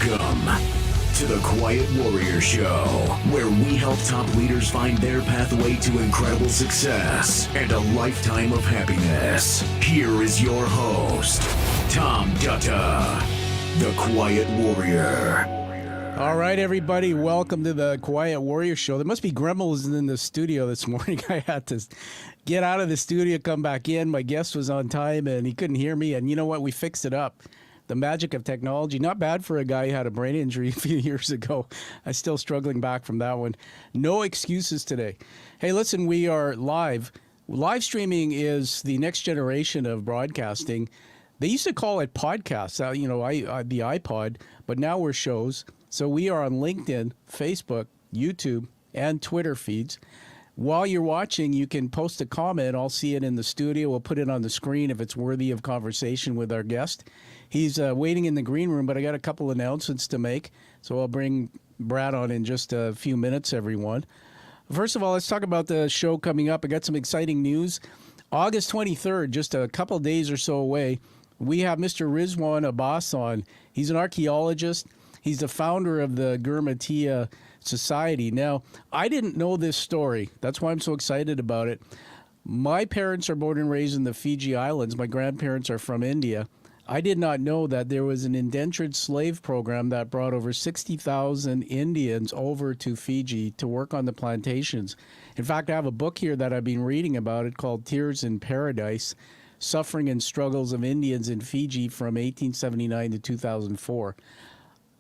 Welcome to the Quiet Warrior Show, where we help top leaders find their pathway to incredible success and a lifetime of happiness. Here is your host, Tom Dutta, the Quiet Warrior. All right, everybody, welcome to the Quiet Warrior Show. There must be gremlins in the studio this morning. I had to get out of the studio, come back in. My guest was on time, and he couldn't hear me. And you know what? We fixed it up. The magic of technology. Not bad for a guy who had a brain injury a few years ago. I'm still struggling back from that one. No excuses today. Hey, listen, we are live. Live streaming is the next generation of broadcasting. They used to call it podcasts, the iPod, but now we're shows. So we are on LinkedIn, Facebook, YouTube, and Twitter feeds. While you're watching, you can post a comment. I'll see it in the studio. We'll put it on the screen if it's worthy of conversation with our guest. He's waiting in the green room, but I got a couple announcements to make. So I'll bring Brad on in just a few minutes, everyone. First of all, let's talk about the show coming up. I got some exciting news. August 23rd, just a couple days or so away, we have Mr. Rizwan Abbas on. He's an archaeologist. He's the founder of the Gurmatia Society. Now, I didn't know this story. That's why I'm so excited about it. My parents are born and raised in the Fiji Islands. My grandparents are from India. I did not know that there was an indentured slave program that brought over 60,000 Indians over to Fiji to work on the plantations. In fact, I have a book here that I've been reading about it called Tears in Paradise, Suffering and Struggles of Indians in Fiji from 1879 to 2004.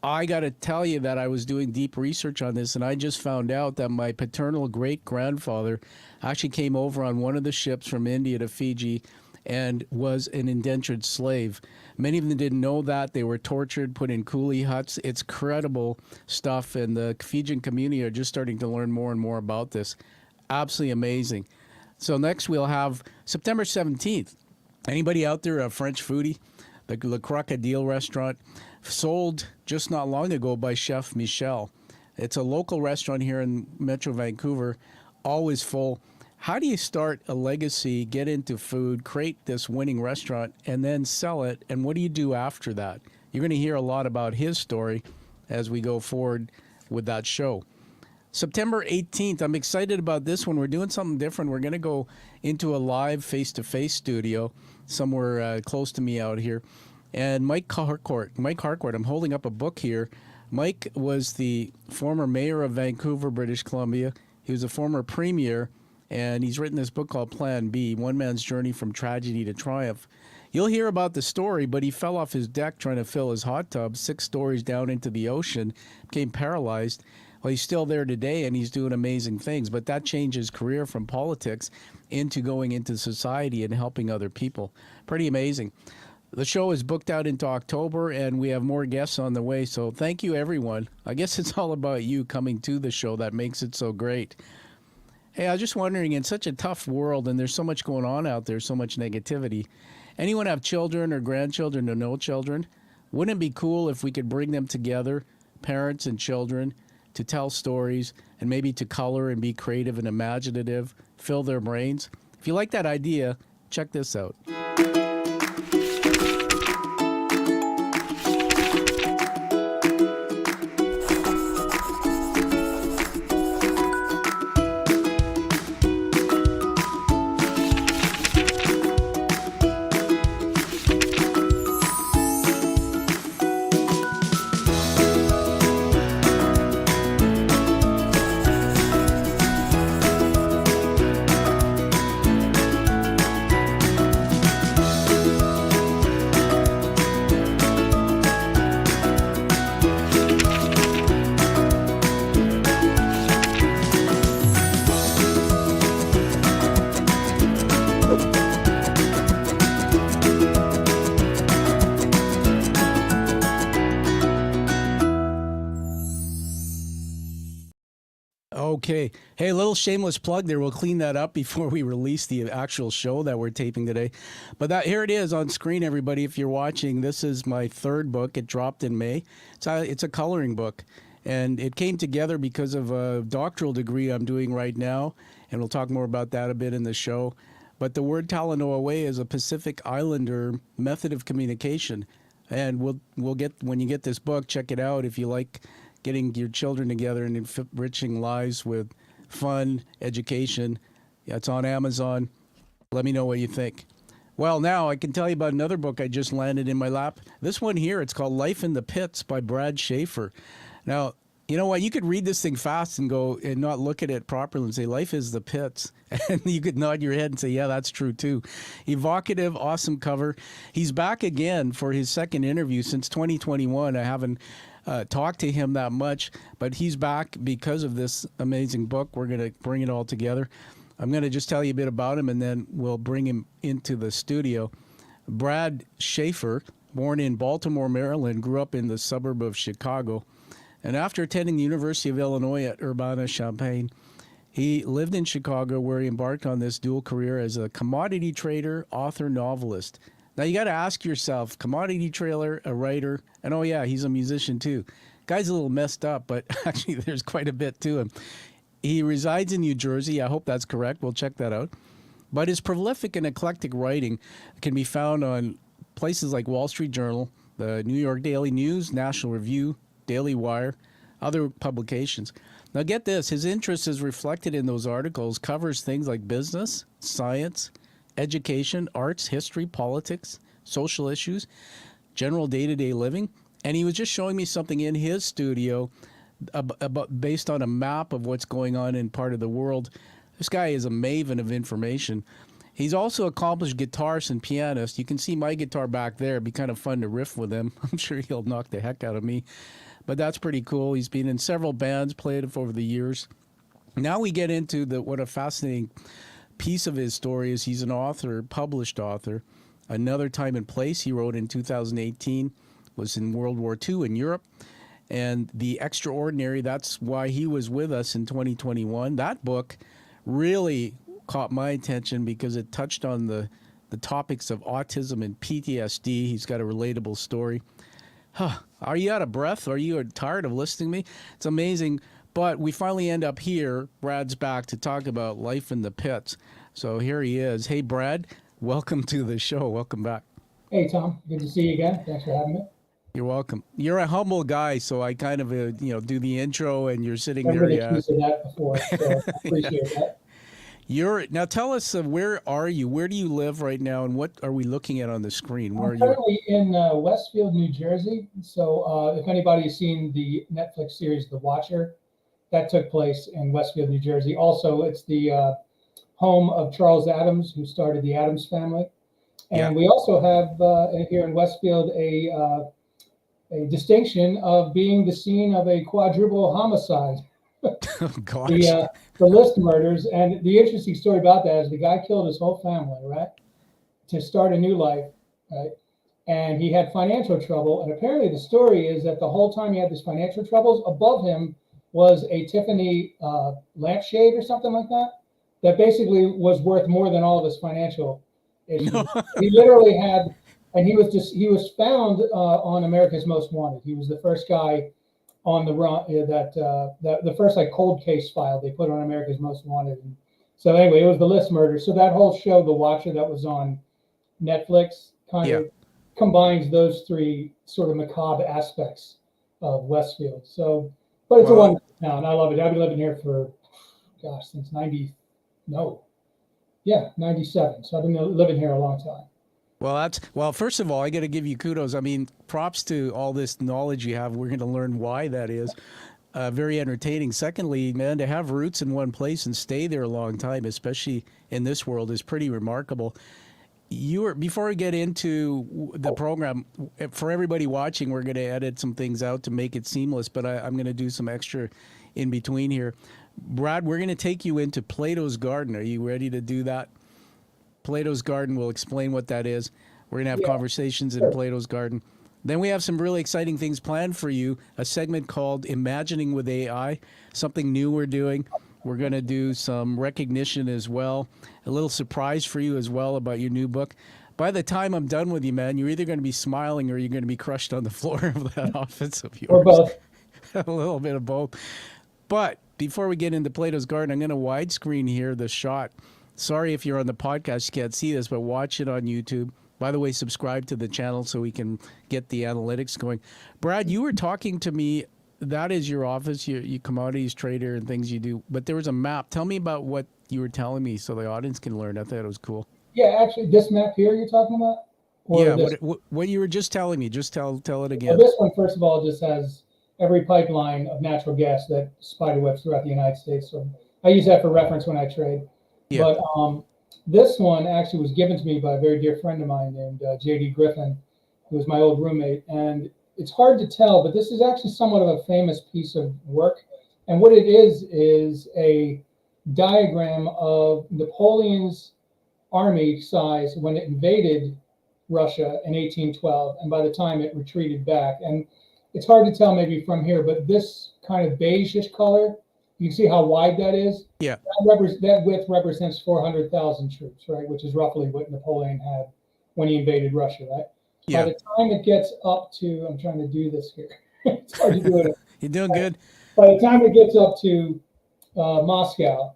I got to tell you that I was doing deep research on this, and I just found out that my paternal great-grandfather actually came over on one of the ships from India to Fiji and was an indentured slave. Many of them didn't know that. They were tortured, put in coolie huts. It's credible stuff, and the Fijian community are just starting to learn more and more about this. Absolutely amazing. So next we'll have September 17th. Anybody out there a French foodie? The Le Crocodile restaurant, sold just not long ago by Chef Michel. It's a local restaurant here in Metro Vancouver, always full. How do you start a legacy, get into food, create this winning restaurant, and then sell it? And what do you do after that? You're going to hear a lot about his story as we go forward with that show. September 18th, I'm excited about this one. We're doing something different. We're going to go into a live face-to-face studio somewhere close to me out here. And Mike Harcourt, I'm holding up a book here. Mike was the former mayor of Vancouver, British Columbia. He was a former premier, and he's written this book called Plan B, One Man's Journey from Tragedy to Triumph. You'll hear about the story, but he fell off his deck trying to fill his hot tub 6 stories down into the ocean, became paralyzed. Well, he's still there today, and he's doing amazing things, but that changed his career from politics into going into society and helping other people. Pretty amazing. The show is booked out into October, and we have more guests on the way, so thank you, everyone. I guess it's all about you coming to the show that makes it so great. Hey, I was just wondering, in such a tough world, and there's so much going on out there, so much negativity, anyone have children or grandchildren or no children? Wouldn't it be cool if we could bring them together, parents and children, to tell stories and maybe to color and be creative and imaginative, fill their brains? If you like that idea, check this out. Okay. Hey, a little shameless plug there. We'll clean that up before we release the actual show that we're taping today. But here it is on screen, everybody. If you're watching, this is my 3rd book. It dropped in May. It's a coloring book. And it came together because of a doctoral degree I'm doing right now. And we'll talk more about that a bit in the show. But the word Talanoa Way is a Pacific Islander method of communication. And we'll get, when you get this book, check it out if you like getting your children together and enriching lives with fun, education. Yeah, it's on Amazon. Let me know what you think. Well, now I can tell you about another book I just landed in my lap. This one here, it's called Life in the Pits by Brad Schaeffer. Now, you know what? You could read this thing fast and go and not look at it properly and say, life is the pits. And you could nod your head and say, yeah, that's true too. Evocative, awesome cover. He's back again for his second interview since 2021. I haven't talked to him that much, but he's back because of this amazing book. We're going to bring it all together. I'm going to just tell you a bit about him, and then we'll bring him into the studio. Brad Schaeffer, born in Baltimore, Maryland, grew up in the suburb of Chicago. And after attending the University of Illinois at Urbana-Champaign, he lived in Chicago, where he embarked on this dual career as a commodity trader, author, novelist. Now, you got to ask yourself, commodity trader, a writer, and oh yeah, he's a musician too. Guy's a little messed up, but actually there's quite a bit to him. He resides in New Jersey. I hope that's correct. We'll check that out. But his prolific and eclectic writing can be found on places like Wall Street Journal, the New York Daily News, National Review, Daily Wire, other publications. Now get this, his interest is reflected in those articles, covers things like business, science, education, arts, history, politics, social issues, general day-to-day living. And he was just showing me something in his studio about, based on a map of what's going on in part of the world. This guy is a maven of information. He's also an accomplished guitarist and pianist. You can see my guitar back there. It'd be kind of fun to riff with him. I'm sure he'll knock the heck out of me. But that's pretty cool. He's been in several bands, played it over the years. Now we get into what a fascinating piece of his story is. He's an author, published author. Another Time and Place he wrote in 2018 was in World War II in Europe. And The Extraordinary, that's why he was with us in 2021. That book really caught my attention because it touched on the topics of autism and PTSD. He's got a relatable story. Are you out of breath? Are you tired of listening to me? It's amazing. But we finally end up here. Brad's back to talk about life in the pits. So here he is. Hey, Brad, welcome to the show. Welcome back. Hey, Tom. Good to see you again. Thanks for having me. You're welcome. You're a humble guy, so I kind of, do the intro, and you're sitting I've there. been accused of that before, so I appreciate that. Now tell us, where are you? Where do you live right now, and what are we looking at on the screen? Where I'm are you? currently in Westfield, New Jersey. So if anybody's seen the Netflix series The Watcher, that took place in Westfield, New Jersey. Also, it's the home of Charles Addams, who started the Addams family. And we also have here in Westfield a distinction of being the scene of a quadruple homicide. Oh, gosh. The List murders. And the interesting story about that is the guy killed his whole family, right, to start a new life, right? And he had financial trouble. And apparently the story is that the whole time he had this financial troubles, above him was a Tiffany lampshade or something like that basically was worth more than all of his financial issues. He literally had, and he was found on America's Most Wanted. He was the first guy on the run, the first like cold case file they put on America's Most Wanted. And so anyway, it was the List murder. So that whole show, The Watcher, that was on Netflix, kind of combines those three sort of macabre aspects of Westfield. So, but it's a wonderful town. I love it. I've been living here for, since 97. So I've been living here a long time. Well, first of all, I got to give you kudos. I mean, props to all this knowledge you have. We're going to learn why that is. Very entertaining. Secondly, man, to have roots in one place and stay there a long time, especially in this world, is pretty remarkable. Before we get into the program, for everybody watching, we're going to edit some things out to make it seamless, but I'm going to do some extra in between here. Brad, we're going to take you into Plato's Garden. Are you ready to do that? Plato's Garden, will explain what that is. We're going to have conversations in Plato's Garden. Then we have some really exciting things planned for you, a segment called Imagining with AI, something new we're doing. We're going to do some recognition as well, a little surprise for you as well about your new book. By the time I'm done with you, man, you're either going to be smiling or you're going to be crushed on the floor of that office of yours. Or both. A little bit of both. But before we get into Plato's Garden, I'm going to widescreen here the shot. Sorry if you're on the podcast, you can't see this, but watch it on YouTube. By the way, subscribe to the channel so we can get the analytics going. Brad, you were talking to me. That is your office, you commodities trader and things you do. But there was a map. Tell me about what you were telling me so the audience can learn. I thought it was cool. Yeah, actually, this map here you're talking about? Or Yeah, this? what you were just telling me. Just tell it Well, again. this one, first of all, just has every pipeline of natural gas that spiderwebs throughout the United States. So I use that for reference when I trade. Yeah. But this one actually was given to me by a very dear friend of mine named J.D. Griffin, who was my old roommate. And it's hard to tell, but this is actually somewhat of a famous piece of work. And what it is a diagram of Napoleon's army size when it invaded Russia in 1812, and by the time it retreated back. And it's hard to tell maybe from here, but this kind of beigeish color, you can see how wide that is. Yeah. That width represents 400,000 troops, right? Which is roughly what Napoleon had when he invaded Russia, right? Yeah. By the time it gets up to, I'm trying to do this here. It's hard to do it. You're doing good. By the time it gets up to Moscow,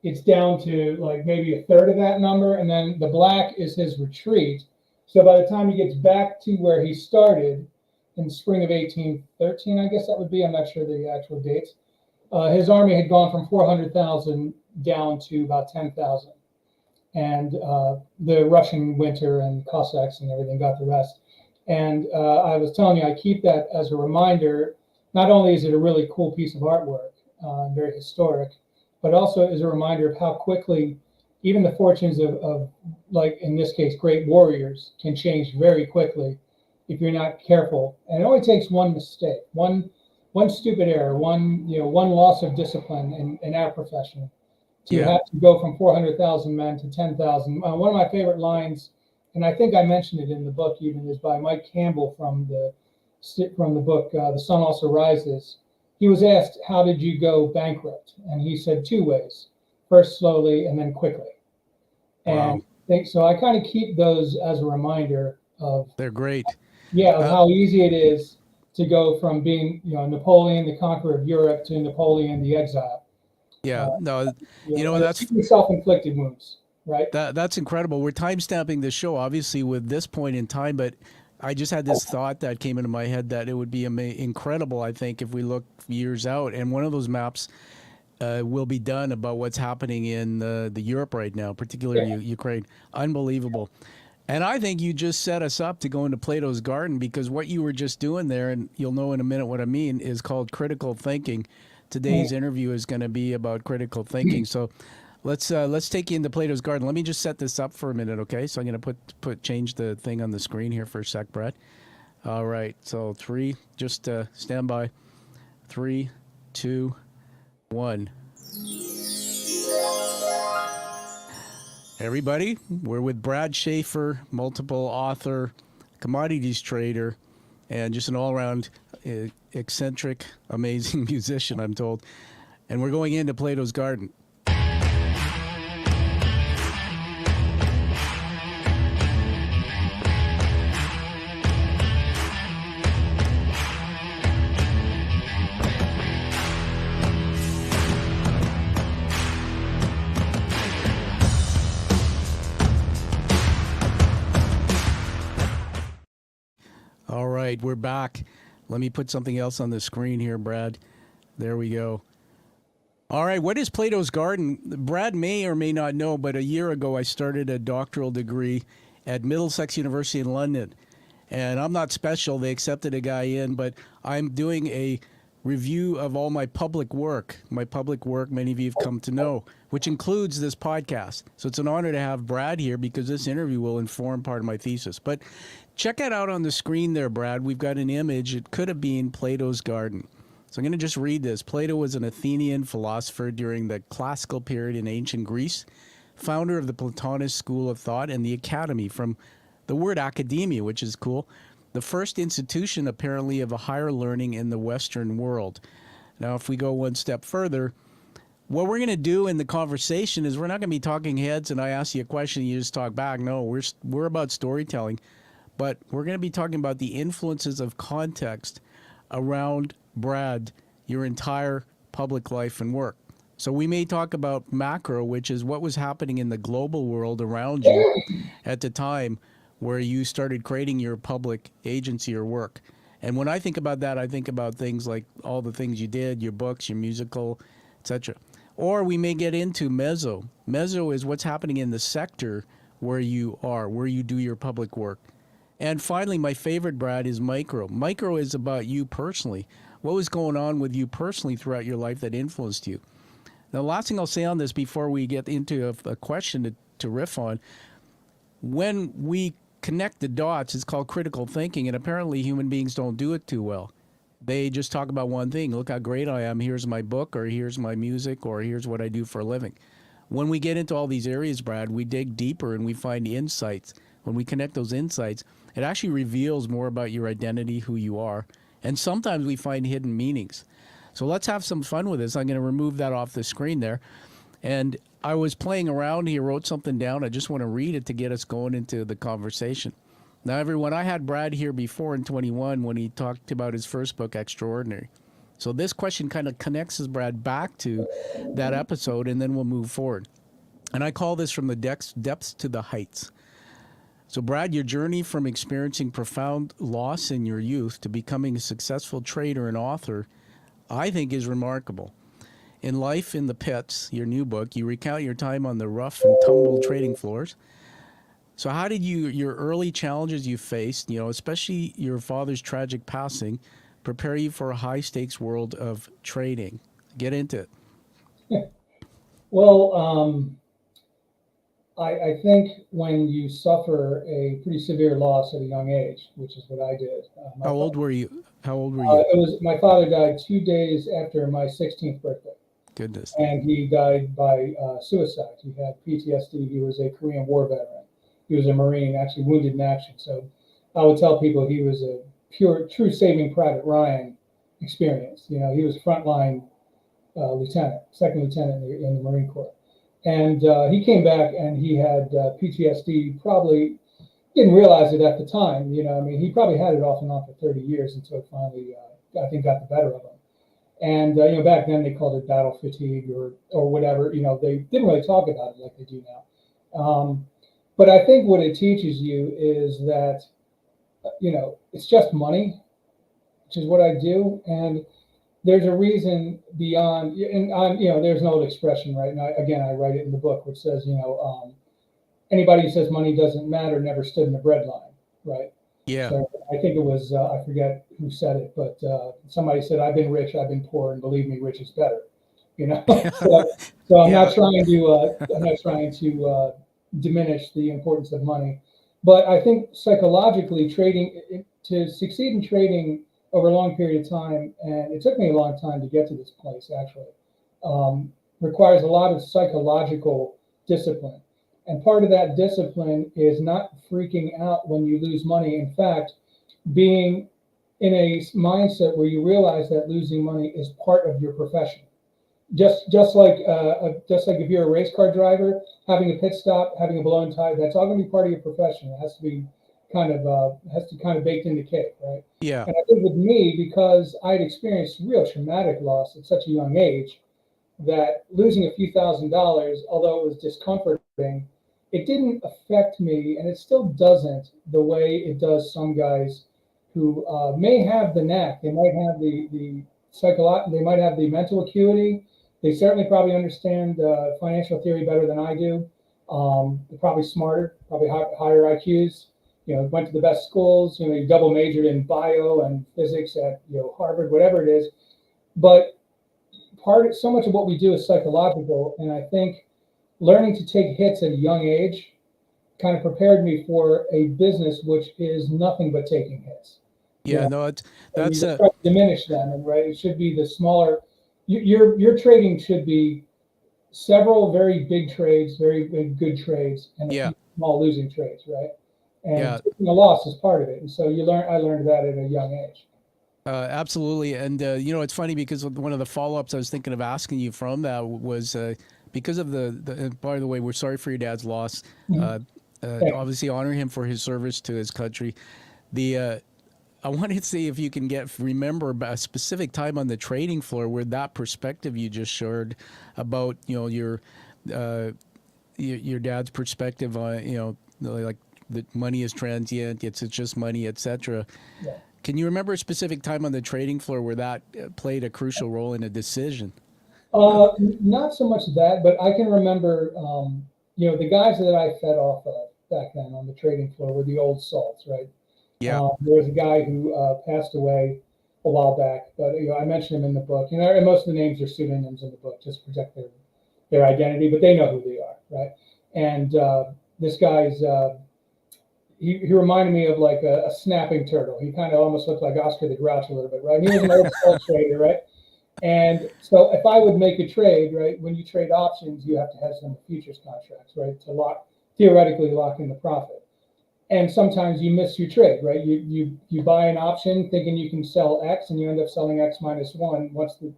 it's down to like maybe a third of that number. And then the black is his retreat. So by the time he gets back to where he started in the spring of 1813, I guess that would be, I'm not sure the actual dates, his army had gone from 400,000 down to about 10,000. And the Russian winter and Cossacks and everything got the rest. And I was telling you, I keep that as a reminder. Not only is it a really cool piece of artwork, very historic, but also is a reminder of how quickly even the fortunes of, like in this case, great warriors can change very quickly if you're not careful. And it only takes one mistake, one stupid error, one loss of discipline in our profession to have to go from 400,000 men to 10,000. One of my favorite lines, and I think I mentioned it in the book even, is by Mike Campbell from the book The Sun Also Rises. He was asked, how did you go bankrupt? And he said 2 ways. First slowly and then quickly. Wow. And so I kind of keep those as a reminder of. They're great. Yeah, of how easy it is to go from being, Napoleon, the conqueror of Europe, to Napoleon, the exile. Yeah, that's self-inflicted wounds, right? That's incredible. We're time-stamping this show, obviously, with this point in time, but I just had this thought that came into my head that it would be incredible, I think, if we look years out, and one of those maps will be done about what's happening in the Europe right now, particularly Ukraine. Unbelievable. And I think you just set us up to go into Plato's Garden, because what you were just doing there, and you'll know in a minute what I mean, is called critical thinking. Today's interview is going to be about critical thinking. So let's take you into Plato's Garden. Let me just set this up for a minute, okay? So I'm going to change the thing on the screen here for a sec, Brad. All right. So 3, just stand by. 3, 2, 1. Everybody, we're with Brad Schaeffer, multiple author, commodities trader, and just an all-around eccentric, amazing musician, I'm told. And we're going into Plato's Garden. All right, we're back. Let me put something else on the screen here, Brad. There we go. All right, what is Plato's Garden? Brad may or may not know, but a year ago I started a doctoral degree at Middlesex University in London. And I'm not special. They accepted a guy in, but I'm doing a review of all my public work. My public work, many of you have come to know, which includes this podcast. So it's an honor to have Brad here, because this interview will inform part of my thesis. But check it out on the screen there, Brad. We've got an image. It could have been Plato's Garden. So I'm going to just read this. Plato was an Athenian philosopher during the classical period in ancient Greece, founder of the Platonist school of thought and the academy, from the word academia, which is cool, the first institution apparently of a higher learning in the Western world. Now, if we go one step further, what we're going to do in the conversation is we're not going to be talking heads and I ask you a question and you just talk back. No, we're about storytelling, but we're going to be talking about the influences of context around Brad, your entire public life and work. So we may talk about macro, which is what was happening in the global world around you at the time where you started creating your public agency or work. And when I think about that, I think about things like all the things you did, your books, your musical, etc. Or we may get into mezzo. Mezzo is what's happening in the sector where you are, where you do your public work. And finally, my favorite, Brad, is micro. Micro is about you personally. What was going on with you personally throughout your life that influenced you? Now, the last thing I'll say on this before we get into a question to riff on, when we connect the dots, it's called critical thinking, and apparently human beings don't do it too well. They just talk about one thing. Look how great I am. Here's my book, or here's my music, or here's what I do for a living. When we get into all these areas, Brad, we dig deeper and we find insights. When we connect those insights, it actually reveals more about your identity, who you are, and sometimes we find hidden meanings. So let's have some fun with this. I'm going to remove that off the screen there. And I was playing around here, wrote something down. I just want to read it to get us going into the conversation. Now, everyone, I had Brad here before in 21 when he talked about his first book, Extraordinary. So this question kind of connects us, Brad, back to that episode, and then we'll move forward. And I call this From the Depths to the Heights. So, Brad, your journey from experiencing profound loss in your youth to becoming a successful trader and author, I think, is remarkable. In Life in the Pits, your new book, you recount your time on the rough and tumble trading floors. So how did your early challenges you faced, especially your father's tragic passing, prepare you for a high-stakes world of trading? Get into it. Well, I think when you suffer a pretty severe loss at a young age, which is what I did. How old were you? It was my father died 2 days after my 16th birthday. Goodness. And he died by suicide. He had PTSD. He was a Korean War veteran. He was a Marine, actually wounded in action. So I would tell people he was a true Saving Private Ryan experience. He was frontline lieutenant, second lieutenant in the Marine Corps. And he came back and he had PTSD, probably didn't realize it at the time. He probably had it off and on for 30 years until it finally, I think, got the better of him. And, back then they called it battle fatigue or whatever. They didn't really talk about it like they do now. But I think what it teaches you is that, it's just money, which is what I do. And there's a reason beyond, and there's an old expression, right? And I write it in the book, which says, anybody who says money doesn't matter never stood in the bread line, right? Yeah. So I think it was, I forget who said it, but somebody said, I've been rich, I've been poor, and believe me, rich is better. So I'm not trying to diminish the importance of money, but I think psychologically to succeed in trading over a long period of time, and it took me a long time to get to this place actually, requires a lot of psychological discipline. And part of that discipline is not freaking out when you lose money. In fact, being in a mindset where you realize that losing money is part of your profession. Just like if you're a race car driver, having a pit stop, having a blown tire, that's all going to be part of your profession. It has to be kind of baked in the cake, right? Yeah. And I think with me, because I had experienced real traumatic loss at such a young age, that losing a few $1,000s, although it was discomforting, it didn't affect me, and it still doesn't, the way it does some guys who may have the knack. They might have the they might have the mental acuity. They certainly probably understand financial theory better than I do. They're probably smarter, probably higher IQs. Went to the best schools. You double majored in bio and physics at Harvard, whatever it is. But so much of what we do is psychological, and I think learning to take hits at a young age kind of prepared me for a business which is nothing but taking hits. Yeah, no, that's try to diminish them, and right, it should be the smaller. Your trading should be several very big trades, very big good trades, and a few small losing trades, right? And taking a loss is part of it, and so I learned that at a young age. Absolutely, and it's funny because one of the follow-ups I was thinking of asking you from that was because of by the way, we're sorry for your dad's loss. Mm-hmm. Obviously, honor him for his service to his country. I wanted to see if you can remember a specific time on the trading floor where that perspective you just shared about your dad's perspective on like that money is transient, it's just money, etc. Yeah. Can you remember a specific time on the trading floor where that played a crucial role in a decision? Not so much that, but I can remember, the guys that I fed off of back then on the trading floor were the old salts, right? Yeah. There was a guy who passed away a while back, but I mentioned him in the book. And most of the names are pseudonyms in the book just to protect their identity, but they know who they are, right? And this guy's he reminded me of like a snapping turtle. He kind of almost looked like Oscar the Grouch a little bit, right? He was an old salt trader, right? And so if I would make a trade, right, when you trade options, you have to have some futures contracts, right, to theoretically lock in the profit. And sometimes you miss your trade, right? You buy an option thinking you can sell X, and you end up selling X minus one once the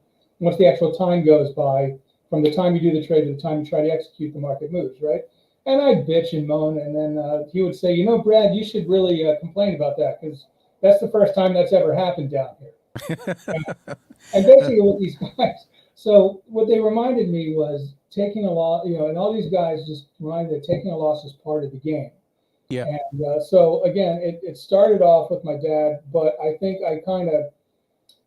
actual time goes by from the time you do the trade to the time you try to execute, the market moves, right? And I'd bitch and moan, and then he would say, Brad, you should really complain about that because that's the first time that's ever happened down here. And basically with these guys, so what they reminded me was taking a loss, and all these guys just reminded that taking a loss is part of the game. Yeah. And so again, it started off with my dad, but I think I kind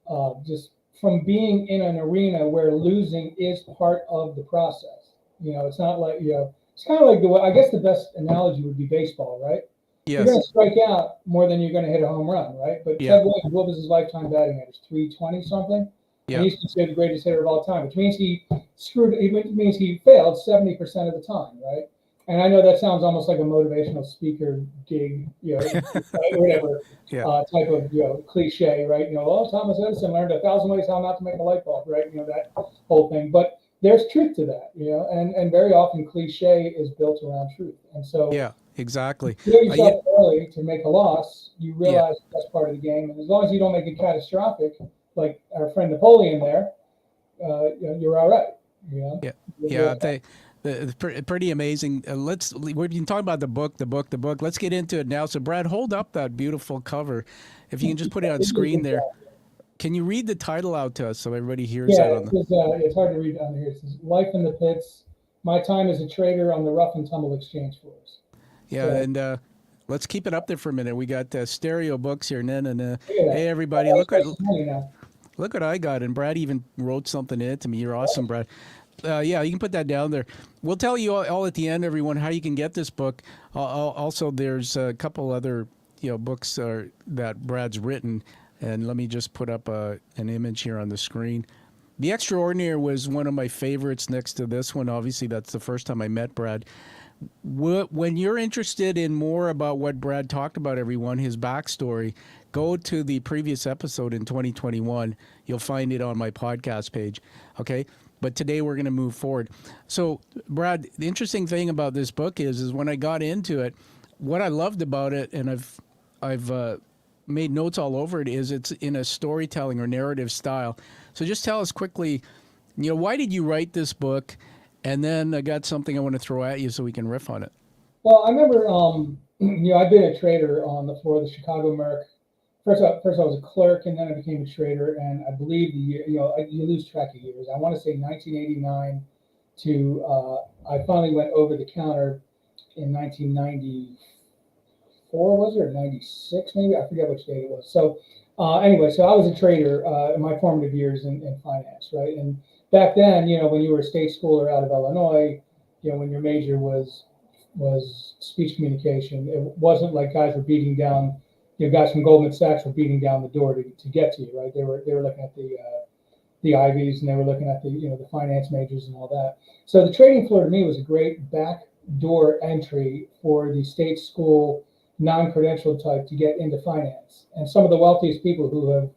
of just from being in an arena where losing is part of the process. It's not like, it's kind of like I guess the best analogy would be baseball, right? Yes. You're going to strike out more than you're going to hit a home run, right? But Yeah. Ted Williams, what was his lifetime batting average? 320 something? Yeah. And he's considered the greatest hitter of all time, which means he failed 70% of the time, right? And I know that sounds almost like a motivational speaker gig, whatever Yeah. Type of cliche, right? Thomas Edison learned 1,000 ways how not to make a light bulb, right? That whole thing. But there's truth to that, and very often cliche is built around truth. And so Yeah, exactly. you yourself early to make a loss, you realize that's part of the game. And as long as you don't make it catastrophic, like our friend Napoleon there, you're all right. Yeah. Yeah. Pretty amazing. We've been talking about the book. Let's get into it now. So, Brad, hold up that beautiful cover. If you can just put it on screen there. Can you read the title out to us so everybody hears that? It's hard to read on here. It says, Life in the Pits, My Time as a Trader on the Rough and Tumble Exchange Floors. Yeah, and let's keep it up there for a minute. We got stereo books here. Hey, everybody, look what I got. And Brad even wrote something in it to me. You're awesome, Brad. Yeah, you can put that down there. We'll tell you all at the end, everyone, how you can get this book. Also, there's a couple other books that Brad's written. And let me just put up an image here on the screen. The Extraordinary was one of my favorites next to this one. Obviously, that's the first time I met Brad. When you're interested in more about what Brad talked about, everyone, his backstory, go to the previous episode in 2021. You'll find it on my podcast page. Okay? But today we're going to move forward. So, Brad, the interesting thing about this book is when I got into it, what I loved about it, and I've made notes all over it, is it's in a storytelling or narrative style. So just tell us quickly, why did you write this book? And then I got something I want to throw at you so we can riff on it. Well, I remember, I've been a trader on the floor of the Chicago Merc. First I was a clerk, and then I became a trader. And I believe you lose track of years. I want to say 1989 to I finally went over the counter in 1990. Was it, or 96 maybe? I forget which date it was. So anyway, so I was a trader in my formative years in finance, right? And back then, when you were a state schooler out of Illinois, when your major was speech communication, it wasn't like guys were beating down, guys from Goldman Sachs were beating down the door to get to you, right? They were looking at the Ivies, and they were looking at the finance majors and all that. So the trading floor to me was a great backdoor entry for the state school non-credentialed type to get into finance. And some of the wealthiest people who have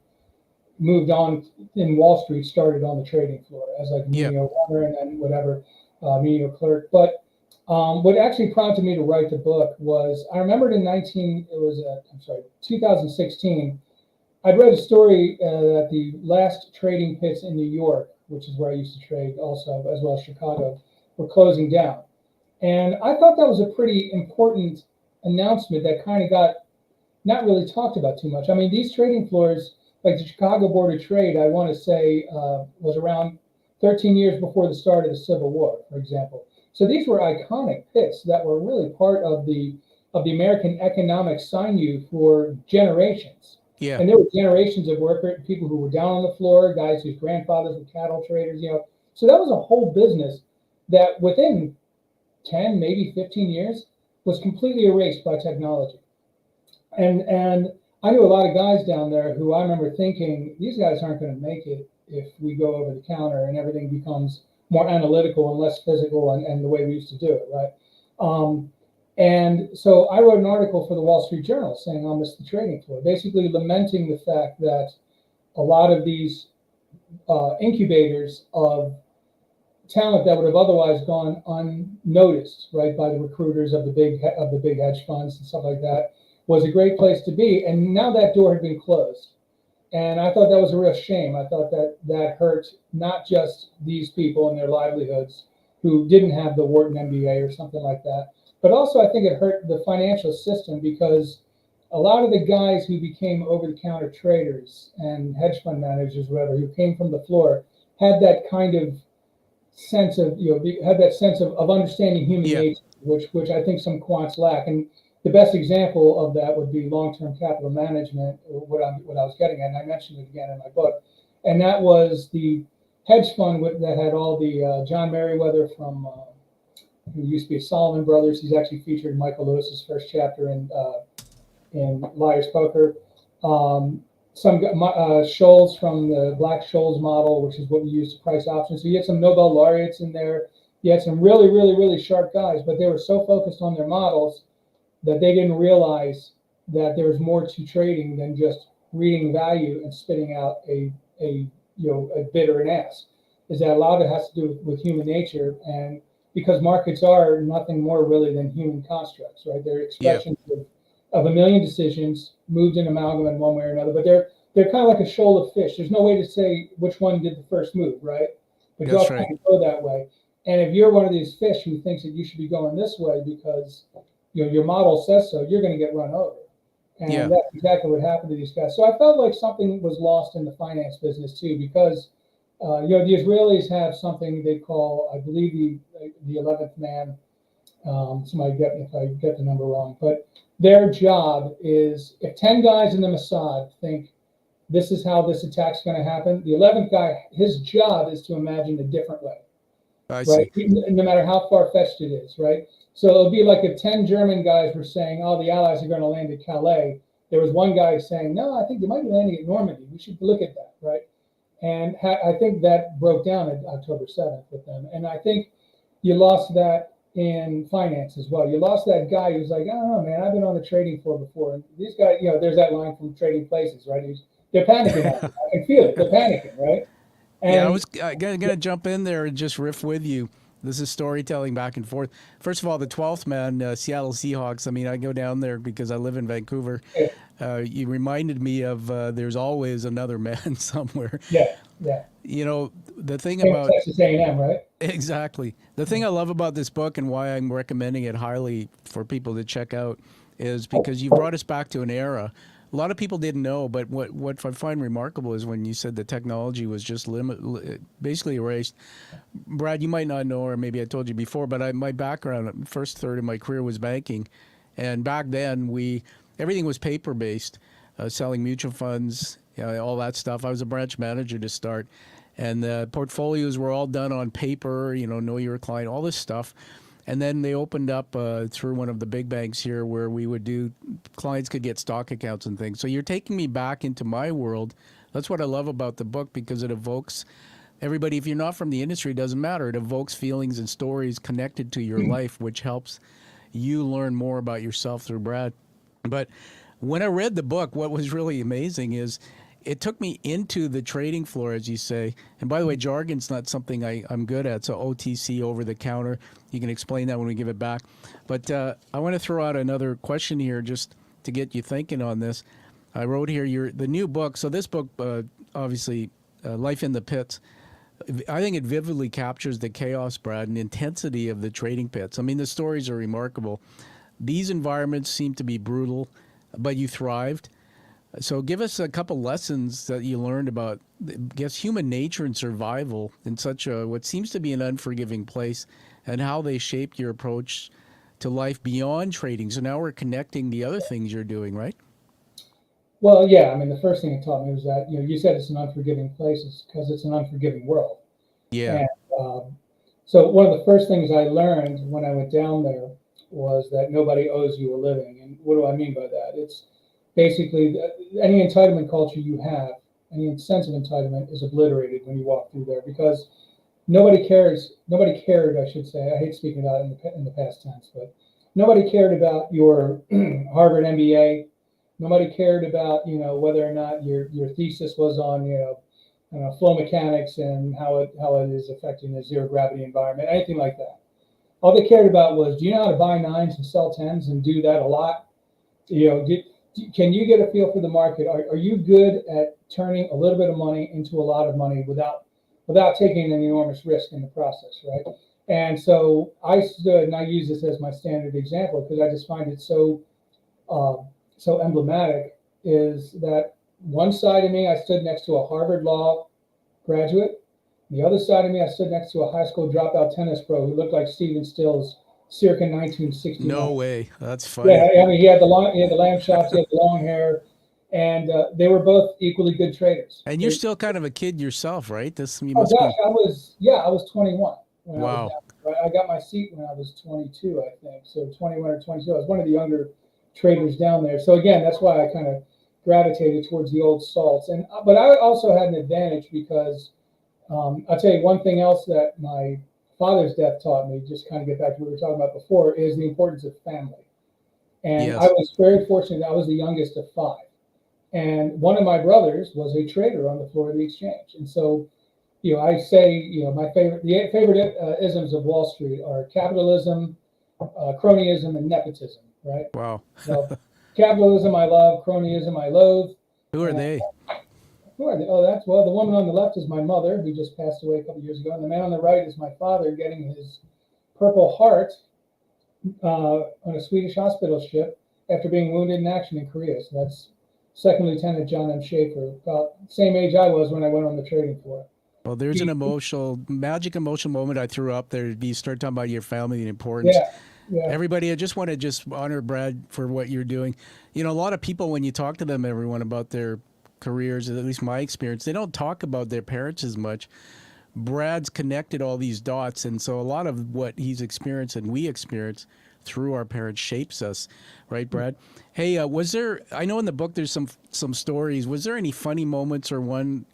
moved on in Wall Street started on the trading floor as like menial runner and then whatever, menial clerk. But what actually prompted me to write the book was I remembered in 2016, I'd read a story that the last trading pits in New York, which is where I used to trade also, as well as Chicago, were closing down. And I thought that was a pretty important announcement that kind of got not really talked about too much. I mean, these trading floors, like the Chicago Board of Trade, I want to say was around 13 years before the start of the Civil War, for example. So these were iconic pits that were really part of the of the American economic sinew for generations. Yeah. And there were generations of workers, people who were down on the floor, guys whose grandfathers were cattle traders, So that was a whole business that within 10, maybe 15 years was completely erased by technology. And I knew a lot of guys down there who I remember thinking, these guys aren't going to make it if we go over the counter and everything becomes more analytical and less physical and the way we used to do it, right? And so I wrote an article for the Wall Street Journal saying I'll miss the trading floor, basically lamenting the fact that a lot of these incubators of talent that would have otherwise gone unnoticed, right, by the recruiters of the big hedge funds and stuff like that, was a great place to be. And now that door had been closed. And I thought that was a real shame. I thought that hurt not just these people and their livelihoods who didn't have the Wharton MBA or something like that, but also I think it hurt the financial system because a lot of the guys who became over-the-counter traders and hedge fund managers, whatever, who came from the floor, had that kind of sense of, had that sense of understanding human nature, which I think some quants lack. And the best example of that would be long-term capital management, what I was getting at, and I mentioned it again in my book. And that was the hedge fund that had all the John Merriweather from, who used to be Solomon Brothers. He's actually featured in Michael Lewis's first chapter in Liar's Poker. Some Scholes from the Black-Scholes model, which is what we use to price options. So you had some Nobel laureates in there. You had some really, really, really sharp guys, but they were so focused on their models that they didn't realize that there was more to trading than just reading value and spitting out a bid or an ask. Is that a lot of it has to do with human nature, and because markets are nothing more really than human constructs, right? They're expressions of a million decisions moved in amalgam in one way or another, but they're kind of like a shoal of fish. There's no way to say which one did the first move, right? But you all kind of go that way. And if you're one of these fish who thinks that you should be going this way because your model says so, you're going to get run over. And that's exactly what happened to these guys. So I felt like something was lost in the finance business too, because the Israelis have something they call, I believe, the 11th man. Somebody get me if I get the number wrong, but their job is, if 10 guys in the Mossad think this is how this attack's going to happen, the 11th guy, his job is to imagine a different way. Right? No matter how far-fetched it is, right? So it'll be like if 10 German guys were saying, oh, the Allies are going to land at Calais. There was one guy saying, no, I think they might be landing at Normandy. We should look at that, right? And I think that broke down at October 7th with them. And I think you lost that in finance as well. You lost that guy who's like, I don't know, man, I've been on the trading floor before. And these guys, there's that line from Trading Places, right? They're panicking. I can feel it. They're panicking, right? And I was going to jump in there and just riff with you. This is storytelling back and forth. First of all, the 12th man, Seattle Seahawks. I mean, I go down there because I live in Vancouver. You reminded me of there's always another man somewhere. Yeah. The thing about Texas A&M, right? Exactly. The thing I love about this book and why I'm recommending it highly for people to check out is because you brought us back to an era. A lot of people didn't know, but what I find remarkable is when you said the technology was just basically erased. Brad, you might not know, or maybe I told you before, but my background, first third of my career was banking, and back then everything was paper based, selling mutual funds, all that stuff. I was a branch manager to start, and the portfolios were all done on paper. Know your client, all this stuff. And then they opened up through one of the big banks here where clients could get stock accounts and things. So you're taking me back into my world. That's what I love about the book, because it evokes everybody. If you're not from the industry, it doesn't matter. It evokes feelings and stories connected to your life, which helps you learn more about yourself through Brad. But when I read the book, what was really amazing is it took me into the trading floor, as you say. And by the way, jargon's not something I'm good at. So OTC, over the counter. You can explain that when we give it back. But I want to throw out another question here just to get you thinking on this. I wrote here the new book. So this book, obviously, Life in the Pits, I think it vividly captures the chaos, Brad, and intensity of the trading pits. I mean, the stories are remarkable. These environments seem to be brutal, but you thrived. So give us a couple lessons that you learned about, I guess, human nature and survival in such what seems to be an unforgiving place, and how they shaped your approach to life beyond trading. So now we're connecting the other things you're doing, right? Well, yeah. I mean, the first thing it taught me was that you said it's an unforgiving place. It's because it's an unforgiving world. Yeah. And so one of the first things I learned when I went down there was that nobody owes you a living. And what do I mean by that? It's basically any entitlement culture you have, any sense of entitlement is obliterated when you walk through there because nobody cares. Nobody cared, I should say. I hate speaking about it in the past tense, but nobody cared about your Harvard MBA. Nobody cared about whether or not your thesis was on flow mechanics and how it is affecting the zero gravity environment, anything like that. All they cared about was, do you know how to buy nines and sell tens and do that a lot? Can you get a feel for the market? Are you good at turning a little bit of money into a lot of money without taking an enormous risk in the process, right? And so I stood, and I use this as my standard example because I just find it so emblematic, is that one side of me, I stood next to a Harvard Law graduate. The other side of me, I stood next to a high school dropout tennis pro who looked like Steven Stills circa 1969. No way. That's funny. Yeah, I mean, he had the lamb chops, he had the long hair, and they were both equally good traders. And you're still kind of a kid yourself, right? You Oh must gosh, be. I was 21 when I was Wow. down there, right? I got my seat when I was 22, I think. So 21 or 22. I was one of the younger traders down there. So again, that's why I kind of gravitated towards the old salts. But I also had an advantage because I'll tell you one thing else that my father's death taught me, just kind of get back to what we were talking about before, is the importance of family. And Yes. I was very fortunate. I was the youngest of five. And one of my brothers was a trader on the floor of the exchange. And so, I say, my favorite isms of Wall Street are capitalism, cronyism, and nepotism, right? Wow. So capitalism I love, cronyism I loathe. Who are And they? who are they? Oh, the woman on the left is my mother, who just passed away a couple years ago. And the man on the right is my father getting his Purple Heart on a Swedish hospital ship after being wounded in action in Korea. So that's Second Lieutenant John M. Schaeffer, about the same age I was when I went on the trading floor. Well, there's an emotional moment I threw up there. You start talking about your family and importance. Yeah. Everybody, I just want to honor Brad for what you're doing. A lot of people, when you talk to them, everyone, about their careers, at least my experience, they don't talk about their parents as much. Brad's connected all these dots, and so a lot of what he's experienced and we experience through our parents shapes us, right, Brad? Hey, I know in the book there's some stories. Was there any funny moments or one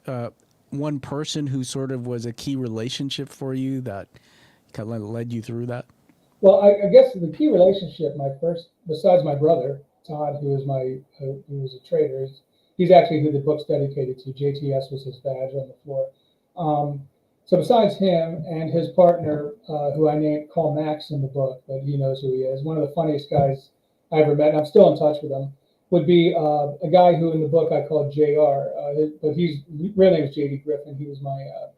person who sort of was a key relationship for you that kind of led you through that? Well, I guess the key relationship, besides my brother Todd, who was a trader, he's actually who the book's dedicated to. JTS was his badge on the floor. So besides him and his partner, who I call Max in the book, but he knows who he is, one of the funniest guys I ever met, and I'm still in touch with him, would be a guy who in the book I call JR, but his real name is JD Griffin. He was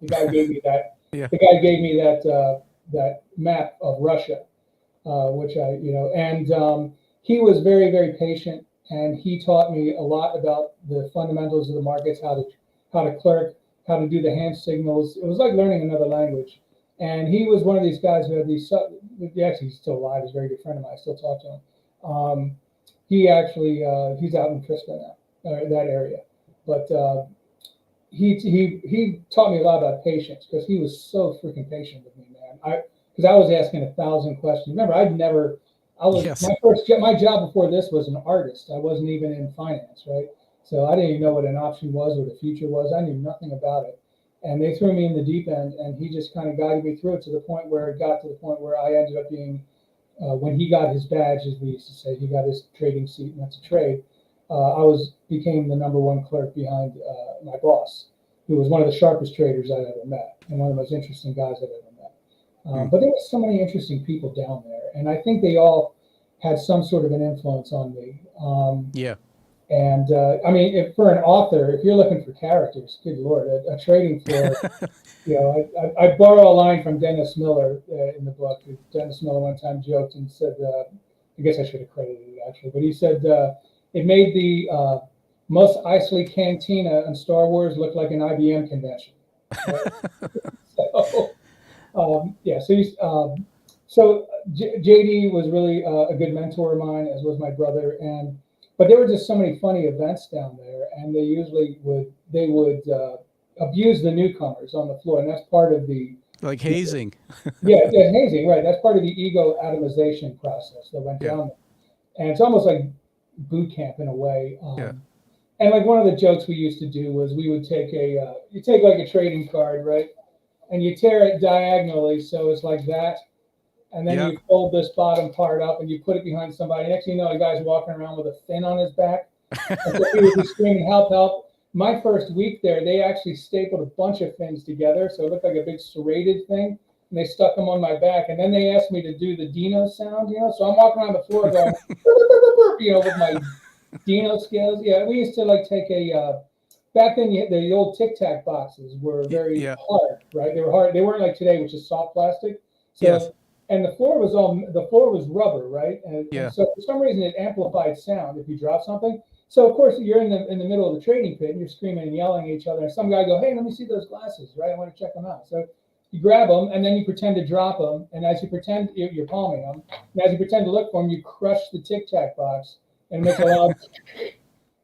the guy who gave me that. Yeah. The guy who gave me that map of Russia, which he was very, very patient, and he taught me a lot about the fundamentals of the markets, how to clerk, how to do the hand signals. It was like learning another language. And he was one of these guys who had these. Actually, he's still alive. He's a very good friend of mine. I still talk to him. He's out in Frisco now, that area. But he taught me a lot about patience because he was so freaking patient with me, man. Because I was asking 1,000 questions. Remember, Yes. my job before this was an artist. I wasn't even in finance, right? So I didn't even know what an option was or the future was. I knew nothing about it. And they threw me in the deep end, and he just kind of guided me through it to the point where I ended up being, when he got his badge, as we used to say, he got his trading seat and went to trade. Became the number one clerk behind my boss, who was one of the sharpest traders I've ever met and one of the most interesting guys I've ever met. But there were so many interesting people down there, and I think they all had some sort of an influence on me. Yeah. And I mean, for an author, if you're looking for characters, good Lord, a trading floor. I borrow a line from Dennis Miller in the book. Dennis Miller one time joked and said, I guess I should have credited it actually, but he said it made the Mos Eisley Cantina in Star Wars look like an IBM convention. Right? So he's So JD was really a good mentor of mine, as was my brother, but there were just so many funny events down there, and they would abuse the newcomers on the floor, and that's part of the Like hazing. yeah, hazing, right? That's part of the ego atomization process that went Yeah. down there, and it's almost like boot camp in a way. Yeah. And like one of the jokes we used to do was we would take you take like a trading card, right, and you tear it diagonally, so it's like that, and then Yeah. you fold this bottom part up and you put it behind somebody. Next thing you know, a guy's walking around with a fin on his back. And so he would be screaming, help, help. My first week there, they actually stapled a bunch of fins together. So it looked like a big serrated thing. And they stuck them on my back. And then they asked me to do the Dino sound, So I'm walking around the floor going, with my Dino skills. Yeah, we used to like take back then the old Tic Tac boxes were very hard, right? They were hard. They weren't like today, which is soft plastic. So, yes. And the floor was rubber, right? And so for some reason it amplified sound if you drop something. So of course you're in the middle of the trading pit and you're screaming and yelling at each other. And some guy go, hey, let me see those glasses, right? I want to check them out. So you grab them and then you pretend to drop them. And as you pretend you're palming them, and as you pretend to look for them, you crush the Tic Tac box and make a loud.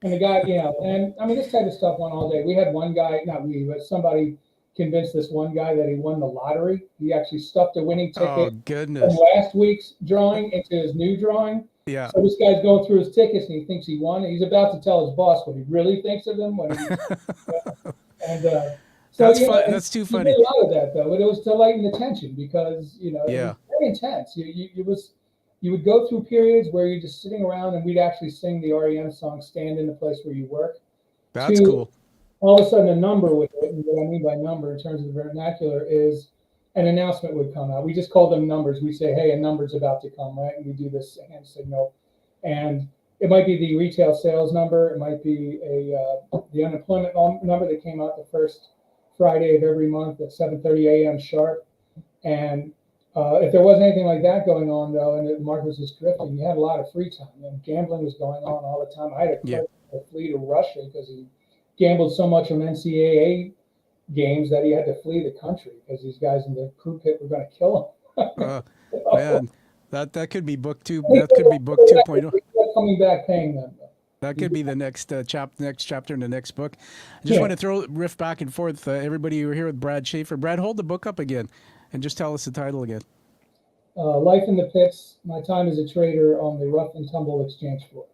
And the guy, and I mean this type of stuff went all day. We had one guy, not we, but somebody convinced this one guy that he won the lottery. He actually stuffed a winning ticket from last week's drawing into his new drawing. Yeah. So this guy's going through his tickets and he thinks he won. And he's about to tell his boss what he really thinks of him. And so that's fun. That's too funny. Did a lot of that though, but it was to lighten the tension because it was very intense. You would go through periods where you're just sitting around and we'd actually sing the REM song "Stand in the Place Where You Work." That's cool. All of a sudden a number with it, and what I mean by number in terms of the vernacular is an announcement would come out. We just call them numbers. We say, hey, a number's about to come, right? And we do this hand signal. And it might be the retail sales number. It might be the unemployment number that came out the first Friday of every month at 7:30 a.m. sharp. And if there wasn't anything like that going on, though, and the market was just drifting, you had a lot of free time. And gambling was going on all the time. I had to flee to Russia because he gambled so much on NCAA games that he had to flee the country because these guys in the crew pit were going to kill him. Man, that could be book two. That could be book 2.0. Coming back paying them. That could be the next chapter in the next book. I just want to throw riff back and forth. Everybody, you were here with Brad Schaeffer. Brad, hold the book up again and just tell us the title again. Life in the Pits, My Time as a Trader on the Rough and Tumble Exchange Floor.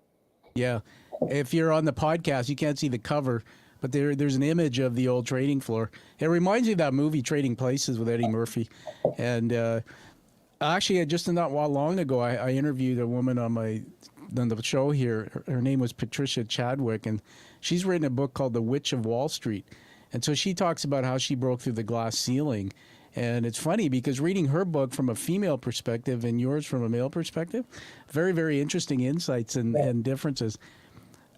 Yeah. If you're on the podcast, you can't see the cover, but there's an image of the old trading floor. It reminds me of that movie Trading Places with Eddie Murphy. And actually, just not long ago, I interviewed a woman on the show here. Her name was Patricia Chadwick, and she's written a book called The Witch of Wall Street. And so she talks about how she broke through the glass ceiling. And it's funny because reading her book from a female perspective and yours from a male perspective, very, very interesting insights and differences.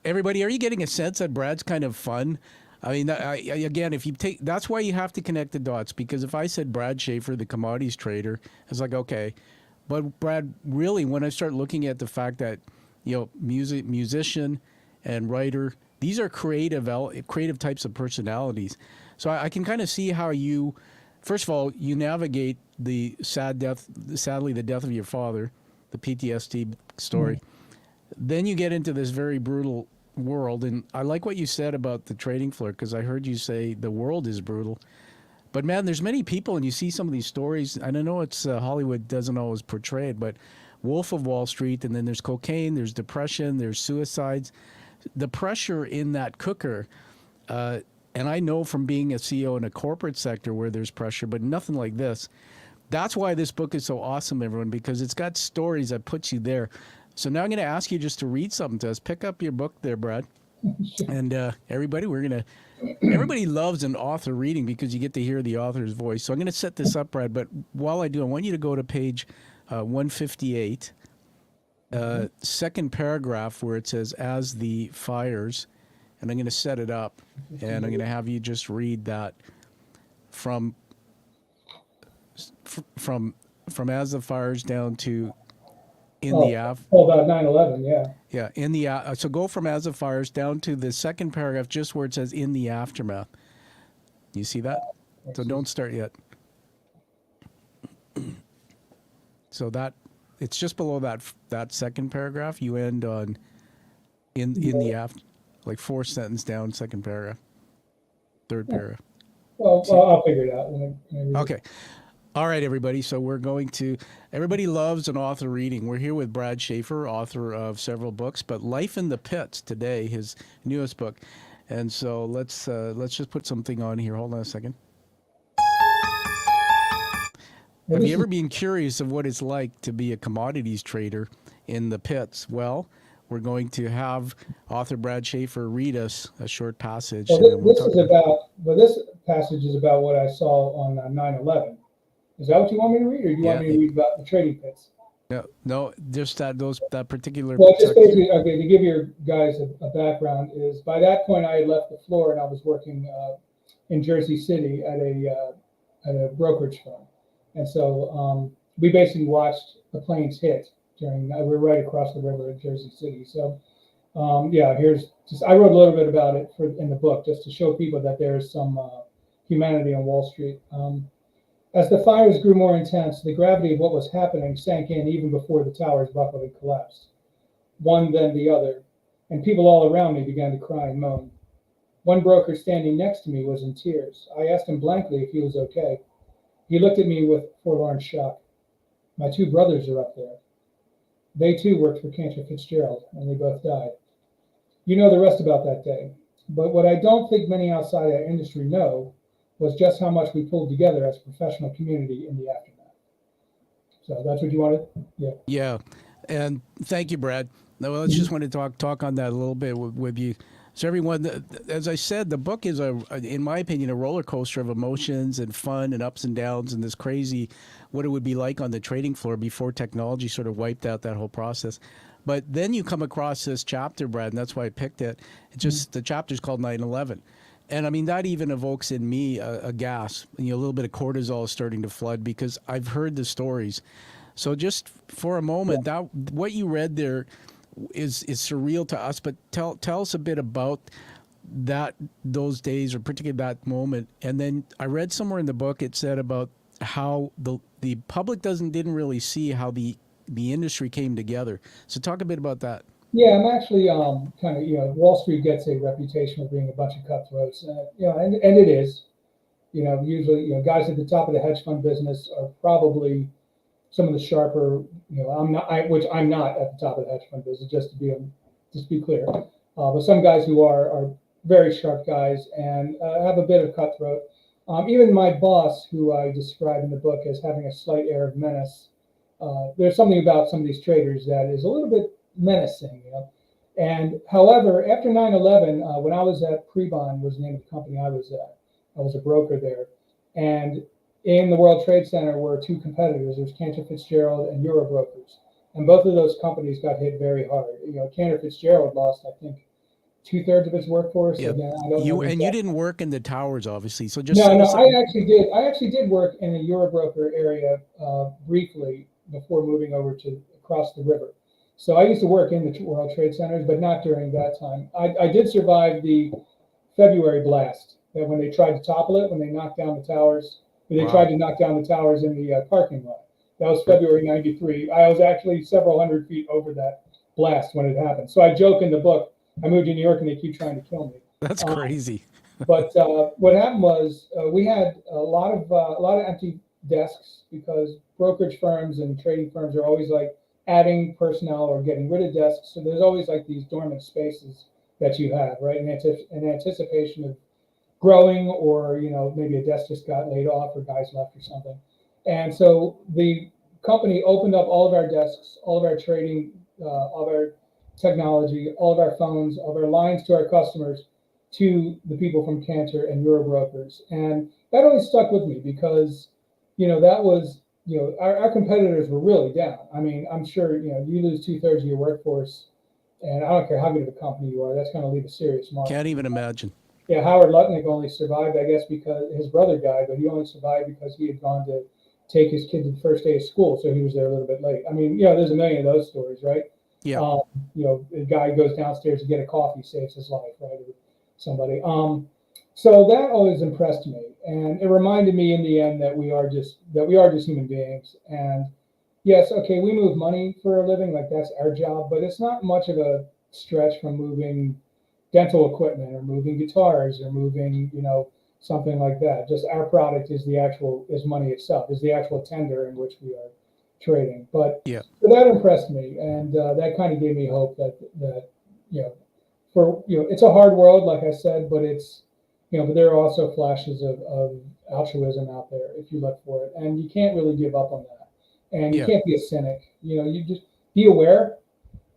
Everybody, are you getting a sense that Brad's kind of fun? I mean, again, if you take, that's why you have to connect the dots, because if I said Brad Schaeffer, the commodities trader, it's like, okay. But Brad, really, when I start looking at the fact that, musician and writer, these are creative types of personalities. So I can kind of see how you, first of all, you navigate sadly, the death of your father, the PTSD story. Mm-hmm. Then you get into this very brutal world. And I like what you said about the trading floor, because I heard you say the world is brutal. But man, there's many people, and you see some of these stories, and I know it's Hollywood doesn't always portray it, but Wolf of Wall Street, and then there's cocaine, there's depression, there's suicides. The pressure in that cooker, and I know from being a CEO in a corporate sector where there's pressure, but nothing like this. That's why this book is so awesome, everyone, because it's got stories that put you there. So now I'm going to ask you just to read something to us. Pick up your book there, Brad. And everybody, everybody loves an author reading because you get to hear the author's voice. So I'm going to set this up, Brad. But while I do, I want you to go to page 158, second paragraph where it says, "As the fires," and I'm going to set it up, and I'm going to have you just read that from "As the fires" down to about 9/11, yeah. Yeah, in the so go from "As the fires" down to the second paragraph, just where it says "in the aftermath." You see that? So don't start yet. So that it's just below that second paragraph. You end on in the after, like 4 sentence down, second paragraph, third paragraph. Well, I'll figure it out. When I read it. Okay. All right, everybody. So we're going to. Everybody loves an author reading. We're here with Brad Schaeffer, author of several books, but Life in the Pits today, his newest book. And so let's just put something on here. Hold on a second. Well, Have you ever been curious of what it's like to be a commodities trader in the pits? Well, we're going to have author Brad Schaeffer read us a short passage. Well, and then we'll this talk is about. Well, this passage is about what I saw on 9/11. Is that what you want me to read, or do you want me to read about the trading pits? No, just that particular. Well, just basically, okay, to give your guys a background, is by that point I had left the floor and I was working in Jersey City at a brokerage firm, and so we basically watched the planes hit during. We were right across the river in Jersey City, so here's just I wrote a little bit about it in the book just to show people that there's some humanity on Wall Street. As the fires grew more intense, the gravity of what was happening sank in even before the towers buckled and collapsed, one then the other, and people all around me began to cry and moan. One broker standing next to me was in tears. I asked him blankly if he was okay. He looked at me with forlorn shock. My 2 brothers are up there. They too worked for Cantor Fitzgerald, and they both died. You know the rest about that day, but what I don't think many outside our industry know was just how much we pulled together as a professional community in the aftermath. So that's what you wanted? Yeah. Yeah. And thank you, Brad. Now, let's just want to talk on that a little bit with you. So everyone, as I said, the book is, in my opinion, a roller coaster of emotions and fun and ups and downs and this crazy, what it would be like on the trading floor before technology sort of wiped out that whole process. But then you come across this chapter, Brad, and that's why I picked it. The chapter's called 9/11. And I mean, that even evokes in me a gas. A little bit of cortisol is starting to flood because I've heard the stories. So just for a moment, that what you read there is surreal to us. But tell us a bit about those days, or particularly that moment. And then I read somewhere in the book it said about how the public didn't really see how the industry came together. So talk a bit about that. Yeah, I'm actually kind of, Wall Street gets a reputation for being a bunch of cutthroats, and it is. Usually, guys at the top of the hedge fund business are probably some of the sharper. I'm not at the top of the hedge fund business, just to be clear. But some guys who are very sharp guys and have a bit of cutthroat. Even my boss, who I describe in the book as having a slight air of menace, there's something about some of these traders that is a little bit menacing, And however, after 9/11, when I was at Prebon, was the name of the company I was at. I was a broker there, and in the World Trade Center were 2 competitors. There was Cantor Fitzgerald and Eurobrokers, and both of those companies got hit very hard. Cantor Fitzgerald lost, I think, 2/3 of its workforce. Yeah. Again, I don't know. You didn't work in the towers, obviously. So just No, I actually did. I actually did work in the Eurobroker area briefly before moving over to across the river. So I used to work in the World Trade Centers, but not during that time. I did survive the February blast, that when they tried to topple it, when they knocked down the towers, tried to knock down the towers in the parking lot. That was February '93. I was actually several hundred feet over that blast when it happened. So I joke in the book, I moved to New York and they keep trying to kill me. That's crazy. But what happened was we had a lot of empty desks because brokerage firms and trading firms are always like adding personnel or getting rid of desks. So there's always like these dormant spaces that you have, right? In anticipation of growing, or maybe a desk just got laid off or guys left or something. And so the company opened up all of our desks, all of our trading, all of our technology, all of our phones, all of our lines to our customers, to the people from Cantor and Eurobrokers. And that always stuck with me because, that was, our competitors were really down. I mean, I'm sure, you lose 2/3 of your workforce, and I don't care how good of a company you are, that's going to leave a serious mark. Can't even imagine. Yeah, Howard Lutnick only survived, I guess, because his brother died, but he only survived because he had gone to take his kid to the first day of school, so he was there a little bit late. I mean, there's a million of those stories, right? Yeah. A guy goes downstairs to get a coffee, saves his life, right? Or somebody. So that always impressed me, and it reminded me in the end that we are just human beings. And yes, okay, we move money for a living, like that's our job, but it's not much of a stretch from moving dental equipment or moving guitars or moving, something like that. Just our product is is money itself, is the actual tender in which we are trading. But Yeah. so that impressed me, and that kind of gave me hope that you know, it's a hard world, like I said, but but there are also flashes of altruism out there if you look for it, and you can't really give up on that, and you Yeah. can't be a cynic. You just be aware,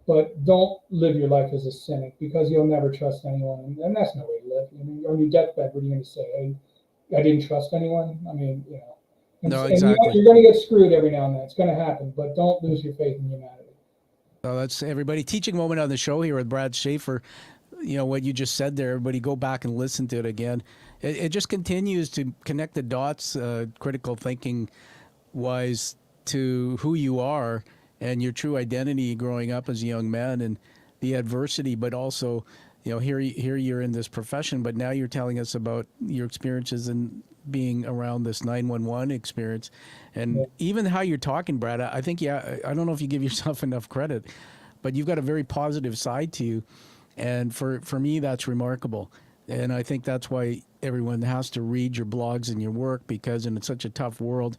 but don't live your life as a cynic because you'll never trust anyone, and that's no way to live. I mean, on your deathbed, what are you going to say? Hey, I didn't trust anyone. I mean, No, and exactly. you're going to get screwed every now and then. It's going to happen, but don't lose your faith in humanity. So that's everybody. Teaching moment on the show here with Brad Schaeffer. What you just said there, everybody go back and listen to it again. It just continues to connect the dots, critical thinking wise, to who you are and your true identity growing up as a young man and the adversity, but also, here you're in this profession, but now you're telling us about your experiences in being around this 911 experience, Yeah. and even how you're talking, Brad. I think, I don't know if you give yourself enough credit, but you've got a very positive side to you. And for me, that's remarkable. And I think that's why everyone has to read your blogs and your work, because in such a tough world,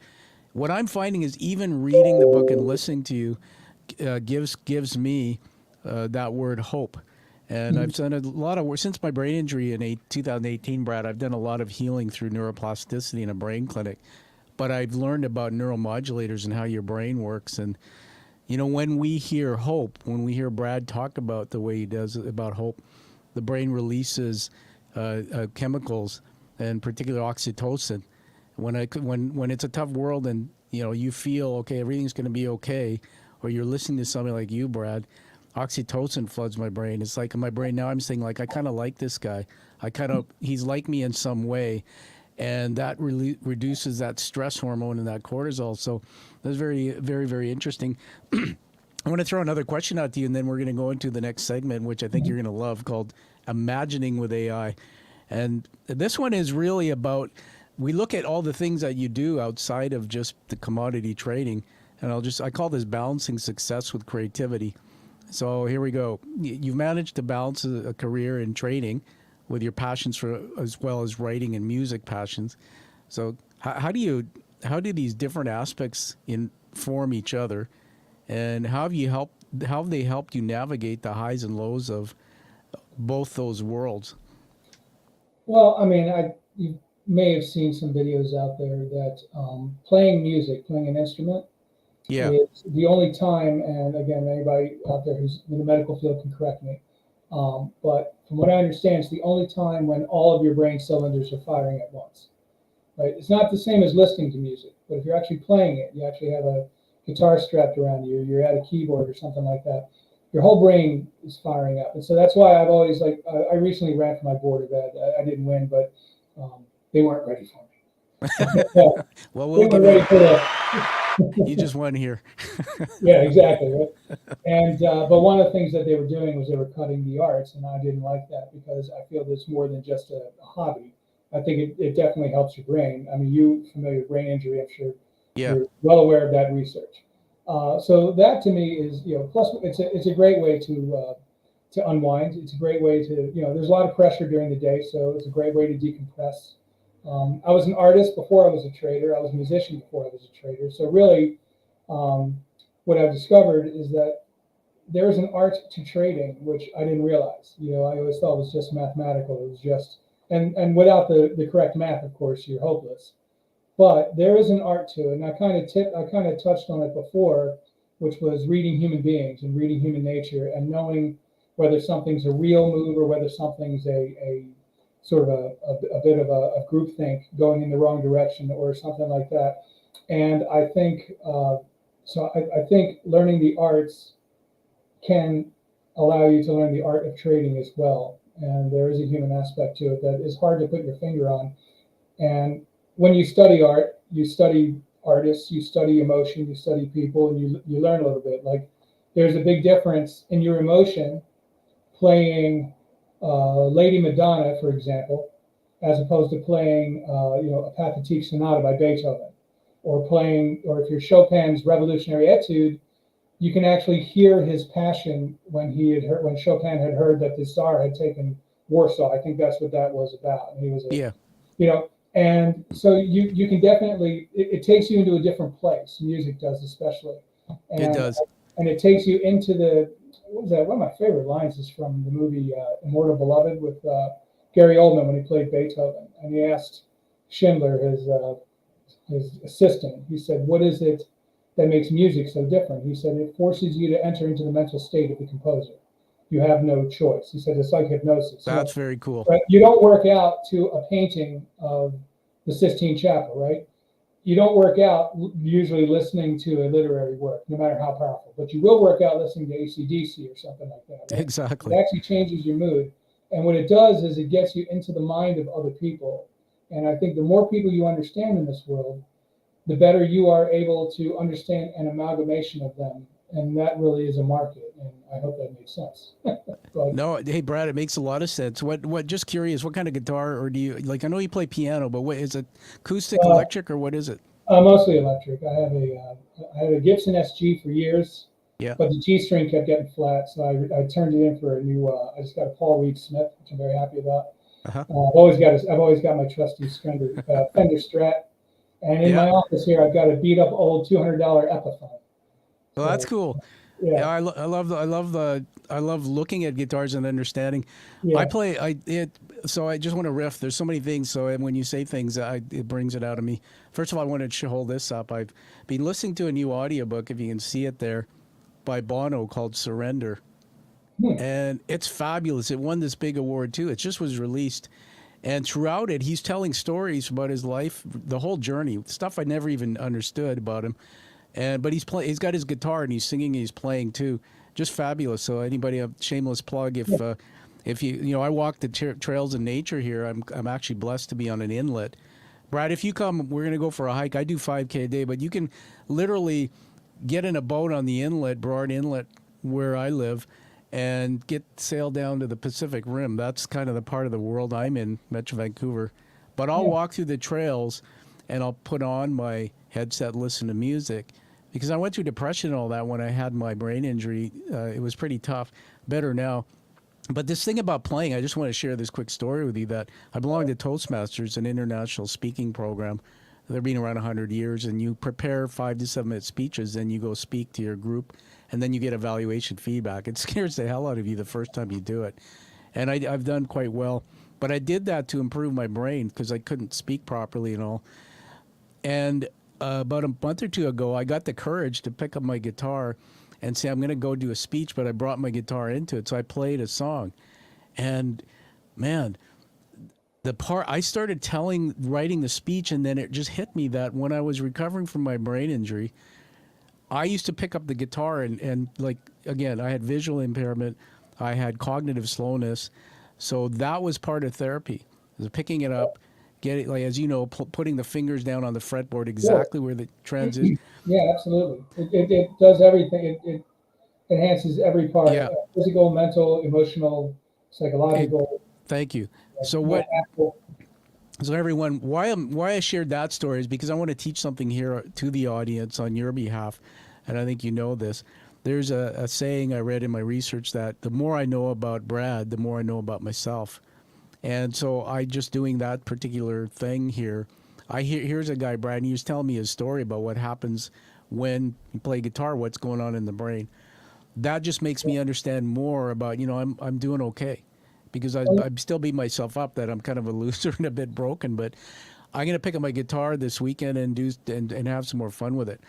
what I'm finding is even reading the book and listening to you gives me that word hope. And Mhm. I've done a lot of work since my brain injury in 2018, Brad. I've done a lot of healing through neuroplasticity in a brain clinic. But I've learned about neuromodulators and how your brain works. And when we hear hope, when we hear Brad talk about the way he does about hope, the brain releases chemicals, and particularly oxytocin. When it's a tough world and you feel okay, everything's going to be okay, or you're listening to something like you, Brad, oxytocin floods my brain. It's like in my brain now I'm saying, like, I kind of like this guy. He's like me in some way, and that really reduces that stress hormone and that cortisol. So that's very, very, very interesting. I want to throw another question out to you, and then we're going to go into the next segment, which I think you're going to love, called Imagining with AI. And this one is really about, we look at all the things that you do outside of just the commodity trading, and I call this balancing success with creativity. So here we go. You've managed to balance a career in trading with your passions for, as well as writing and music passions. So how do these different aspects inform each other, and how have they helped you navigate the highs and lows of both those worlds? Well, I mean, you may have seen some videos out there that playing music, playing an instrument, Yeah. is the only time, and again, anybody out there who's in the medical field can correct me, but from what I understand, it's the only time when all of your brain cylinders are firing at once. Right? It's not the same as listening to music, but if you're actually playing it, you actually have a guitar strapped around you, you're at a keyboard or something like that. Your whole brain is firing up, and so that's why I've always I recently ran for my board of ed. I didn't win, but they weren't ready for me. Well, They we'll weren't give ready you. for the You just won here. yeah, exactly. Right? And but one of the things that they were doing was they were cutting the arts, and I didn't like that because I feel it's more than just a hobby. I think it definitely helps your brain. I mean, you familiar with brain injury? I'm sure Yeah. you're well aware of that research. So that to me is plus it's a great way to unwind. It's a great way to there's a lot of pressure during the day, so it's a great way to decompress. I was an artist before I was a trader. I was a musician before I was a trader. So really, um, what I've discovered is that there's an art to trading, which I didn't realize. I always thought it was just mathematical. It was just, and without the correct math, of course, you're hopeless. But there is an art to it, and I kind of touched on it before, which was reading human beings and reading human nature and knowing whether something's a real move or whether something's a sort of a bit of a groupthink going in the wrong direction or something like that. And I think I think learning the arts can allow you to learn the art of trading as well. And there is a human aspect to it that is hard to put your finger on. And when you study art, you study artists, you study emotion, you study people, and you learn a little bit. Like there's a big difference in your emotion playing Lady Madonna, for example, as opposed to playing a Pathetique Sonata by Beethoven. or playing, or if you're Chopin's Revolutionary Etude, you can actually hear his passion when Chopin had heard that the Tsar had taken Warsaw. I think that's what that was about. And he was Yeah. And so you can definitely, it takes you into a different place. Music does, especially. And, It does. And it takes you into what was that? One of my favorite lines is from the movie Immortal Beloved with Gary Oldman when he played Beethoven. And he asked Schindler, his assistant, he said, "What is it that makes music so different?" He said, "It forces you to enter into the mental state of the composer. You have no choice." He said, "It's like hypnosis." That's very cool. Right? You don't work out to a painting of the Sistine Chapel, right? You don't work out usually listening to a literary work, no matter how powerful, but you will work out listening to AC/DC or something like that. Right? Exactly. It actually changes your mood. And what it does is it gets you into the mind of other people. And I think the more people you understand in this world, the better you are able to understand an amalgamation of them. And that really is a market. And I hope that makes sense. No, hey Brad, it makes a lot of sense. What? Just curious, what kind of guitar, or do you like? I know you play piano, but what is it? Acoustic, electric, or what is it? Mostly electric. I had a Gibson SG for years, Yeah. but the G string kept getting flat, so I turned it in for a new. I just got a Paul Reed Smith, which I'm very happy about. Uh-huh. I've always got my trusty Fender Strat, and in my office here I've got a beat up old $200 Epiphone. Well, that's cool. Yeah, I love looking at guitars and understanding. Yeah. So I just want to riff. There's so many things. So when you say things, it brings it out of me. First of all, I wanted to hold this up. I've been listening to a new audiobook, if you can see it there, by Bono called Surrender. And it's fabulous. It won this big award too. It just was released. And throughout it, he's telling stories about his life, the whole journey, stuff I never even understood about him. But he's got his guitar and he's singing and he's playing too. Just fabulous. So anybody, a shameless plug, if you I walk the trails of nature here. I'm actually blessed to be on an inlet. Brad, if you come, we're gonna go for a hike. I do 5K a day, but you can literally get in a boat on the inlet, Broad Inlet, where I live, and sail down to the Pacific Rim. That's kind of the part of the world I'm in, Metro Vancouver. But I'll walk through the trails, and I'll put on my headset, listen to music. Because I went through depression and all that when I had my brain injury. It was pretty tough. Better now. But this thing about playing, I just want to share this quick story with you that I belong to Toastmasters, an international speaking program. They've been around 100 years, and you prepare 5 to 7 minute speeches, and you go speak to your group, and then you get evaluation feedback. It scares the hell out of you the first time you do it. And I've done quite well. But I did that to improve my brain because I couldn't speak properly and all. And about a month or two ago, I got the courage to pick up my guitar and say, I'm going to go do a speech, but I brought my guitar into it. So I played a song. And man, the part I started writing the speech, and then it just hit me that when I was recovering from my brain injury, I used to pick up the guitar and like, again, I had visual impairment. I had cognitive slowness. So that was part of therapy, was picking it up, getting, like, as you know, putting the fingers down on the fretboard exactly where the transition. Yeah, absolutely. It does everything. It enhances every part. Yeah. Physical, mental, emotional, psychological. Thank you. So So everyone, why I shared that story is because I want to teach something here to the audience on your behalf, and I think you know this. There's a saying I read in my research that the more I know about Brad, the more I know about myself. And so I just doing that particular thing here. Here's a guy, Brad, and he was telling me his story about what happens when you play guitar, what's going on in the brain. That just makes me understand more about, I'm doing okay. Because I'm still beating myself up that I'm kind of a loser and a bit broken, but I'm going to pick up my guitar this weekend and have some more fun with it.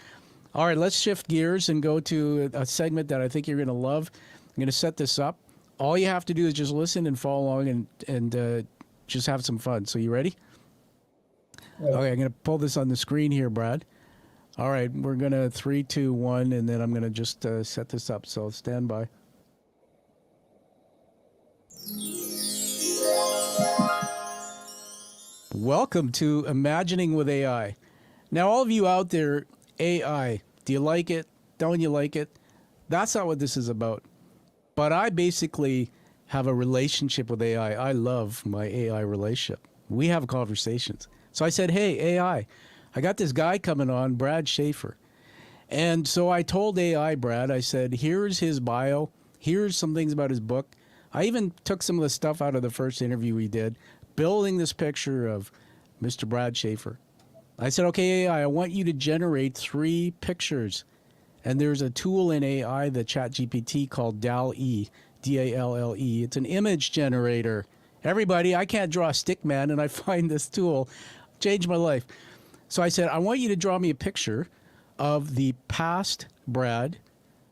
All right, let's shift gears and go to a segment that I think you're going to love. I'm going to set this up. All you have to do is just listen and follow along and just have some fun. So you ready? Yeah. Okay, I'm going to pull this on the screen here, Brad. All right, we're going to 3, 2, 1, and then I'm going to just set this up. So stand by. Welcome to Imagining with AI. Now, all of you out there, AI, do you like it? Don't you like it? That's not what this is about. But I basically have a relationship with AI. I love my AI relationship. We have conversations. So I said, hey, AI, I got this guy coming on, Brad Schaeffer. And so I told AI, Brad, I said, here's his bio. Here's some things about his book. I even took some of the stuff out of the first interview we did, building this picture of Mr. Brad Schaeffer. I said, okay, AI, I want you to generate 3 pictures. And there's a tool in AI, the ChatGPT, called DALL-E, D-A-L-L-E. It's an image generator. Everybody, I can't draw a stick man, and I find this tool changed my life. So I said, I want you to draw me a picture of the past Brad,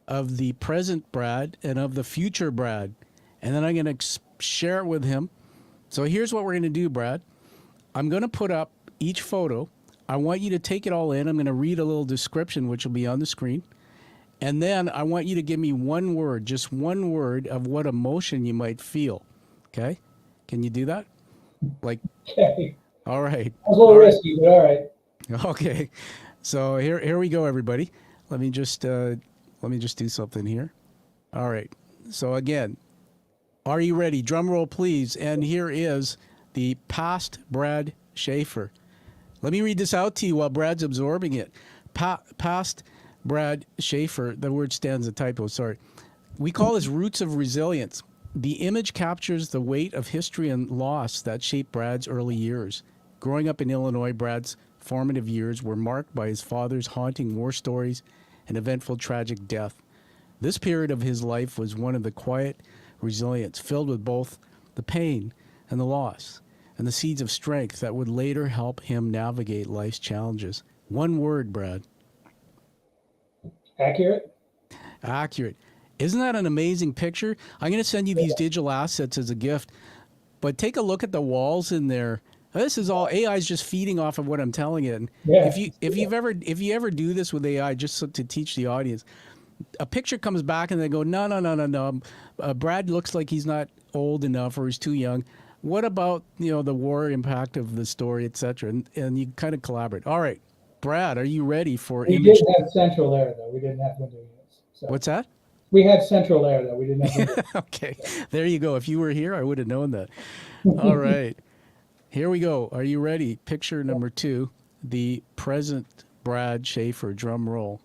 of the present Brad, and of the future Brad. And then I'm going to share it with him. So here's what we're going to do, Brad. I'm going to put up each photo. I want you to take it all in. I'm going to read a little description, which will be on the screen. And then I want you to give me one word, just one word of what emotion you might feel. Okay? Can you do that? Like, Okay. All right. That was a little risky, but all right. Okay. So here we go, everybody. Let me just do something here. All right. So again, are you ready? Drum roll, please. And here is the past Brad Schaeffer. Let me read this out to you while Brad's absorbing it. Past Brad Schaeffer, the word stands a typo, sorry. We call this roots of resilience. The image captures the weight of history and loss that shaped Brad's early years. Growing up in Illinois, Brad's formative years were marked by his father's haunting war stories and eventful tragic death. This period of his life was one of the quiet resilience, filled with both the pain and the loss, and the seeds of strength that would later help him navigate life's challenges. One word, Brad. Accurate? Accurate. Isn't that an amazing picture? I'm going to send you these digital assets as a gift, but take a look at the walls in there. This is all AI's just feeding off of what I'm telling it. And Yeah. if you ever do this with AI, just so to teach the audience, a picture comes back and they go, no. Brad looks like he's not old enough or he's too young. What about the war impact of the story, etc. And you kind of collaborate. All right, Brad, are you ready for We image? did have central air, though. We didn't have window units. So. What's that? We had central air, though. We didn't have window units. Okay, there you go. If you were here, I would have known that. All right, here we go. Are you ready? Picture number 2, the present Brad Schaeffer. Drum roll.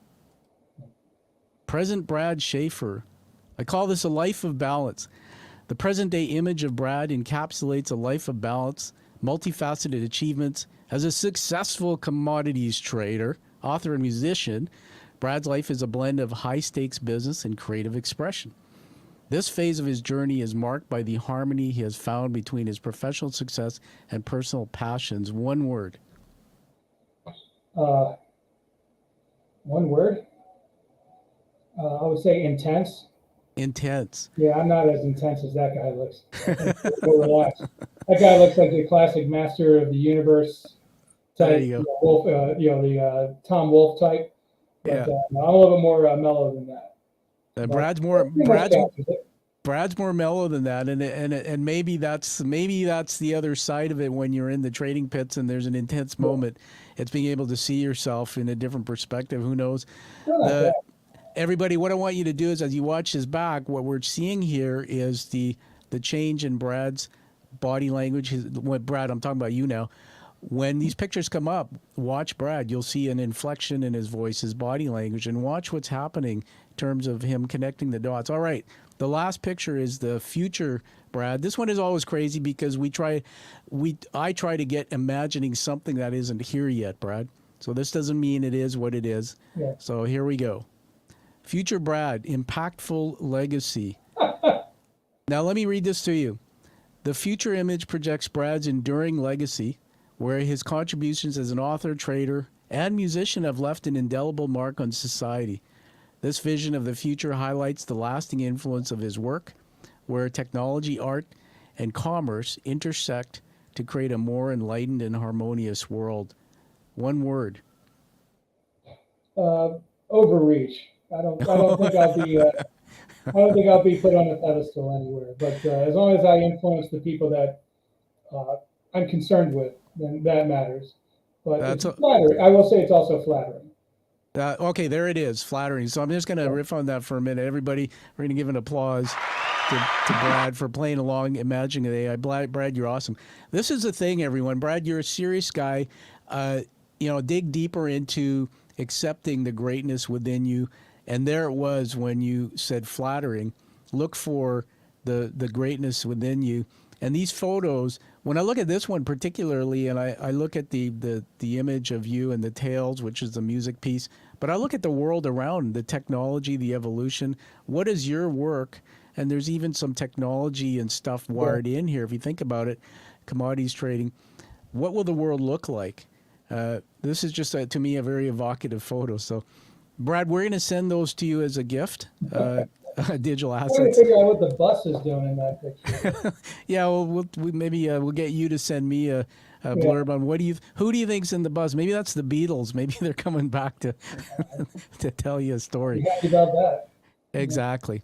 Present Brad Schaeffer. I call this a life of balance. The present-day image of Brad encapsulates a life of balance, multifaceted achievements. As a successful commodities trader, author, and musician, Brad's life is a blend of high-stakes business and creative expression. This phase of his journey is marked by the harmony he has found between his professional success and personal passions. One word. One word? I would say intense. Intense. Yeah, I'm not as intense as that guy looks. More relaxed. That guy looks like the classic master of the universe type. There you go. Wolf, the Tom Wolfe type. But Yeah. I'm a little bit more mellow than that. Brad's more mellow than that, and maybe that's the other side of it when you're in the trading pits and there's an intense moment. It's being able to see yourself in a different perspective. Who knows? Everybody, what I want you to do is, as you watch his back, what we're seeing here is the change in Brad's body language. Brad, I'm talking about you now. When these pictures come up, watch Brad. You'll see an inflection in his voice, his body language, and watch what's happening in terms of him connecting the dots. All right, the last picture is the future Brad. This one is always crazy because I try to get imagining something that isn't here yet, Brad. So this doesn't mean it is what it is. Yeah. So here we go. Future Brad, impactful legacy. Now let me read this to you. The future image projects Brad's enduring legacy, where his contributions as an author, trader, and musician have left an indelible mark on society. This vision of the future highlights the lasting influence of his work, where technology, art, and commerce intersect to create a more enlightened and harmonious world. One word. Overreach. I don't think I'll be put on a pedestal anywhere. But as long as I influence the people that I'm concerned with, then that matters. But it's flattering. I will say it's also flattering. Okay, there it is, flattering. So I'm just going to riff on that for a minute. Everybody, we're going to give an applause to Brad for playing along, imagining the AI. Brad, you're awesome. This is the thing, everyone. Brad, you're a serious guy. dig deeper into accepting the greatness within you. And there it was when you said flattering. Look for the greatness within you. And these photos, when I look at this one particularly, and I look at the image of you and the Tales, which is the music piece, but I look at the world around, the technology, the evolution. What is your work? And there's even some technology and stuff wired in here. If you think about it, commodities trading, what will the world look like? This is just, to me, a very evocative photo. So, Brad, we're going to send those to you as a gift, digital I'm trying to assets. figure out what the bus is doing in that picture. Yeah, well, we'll get you to send me a blurb on who do you think's in the bus? Maybe that's the Beatles. Maybe they're coming back to to tell you a story. You happy about that? Exactly.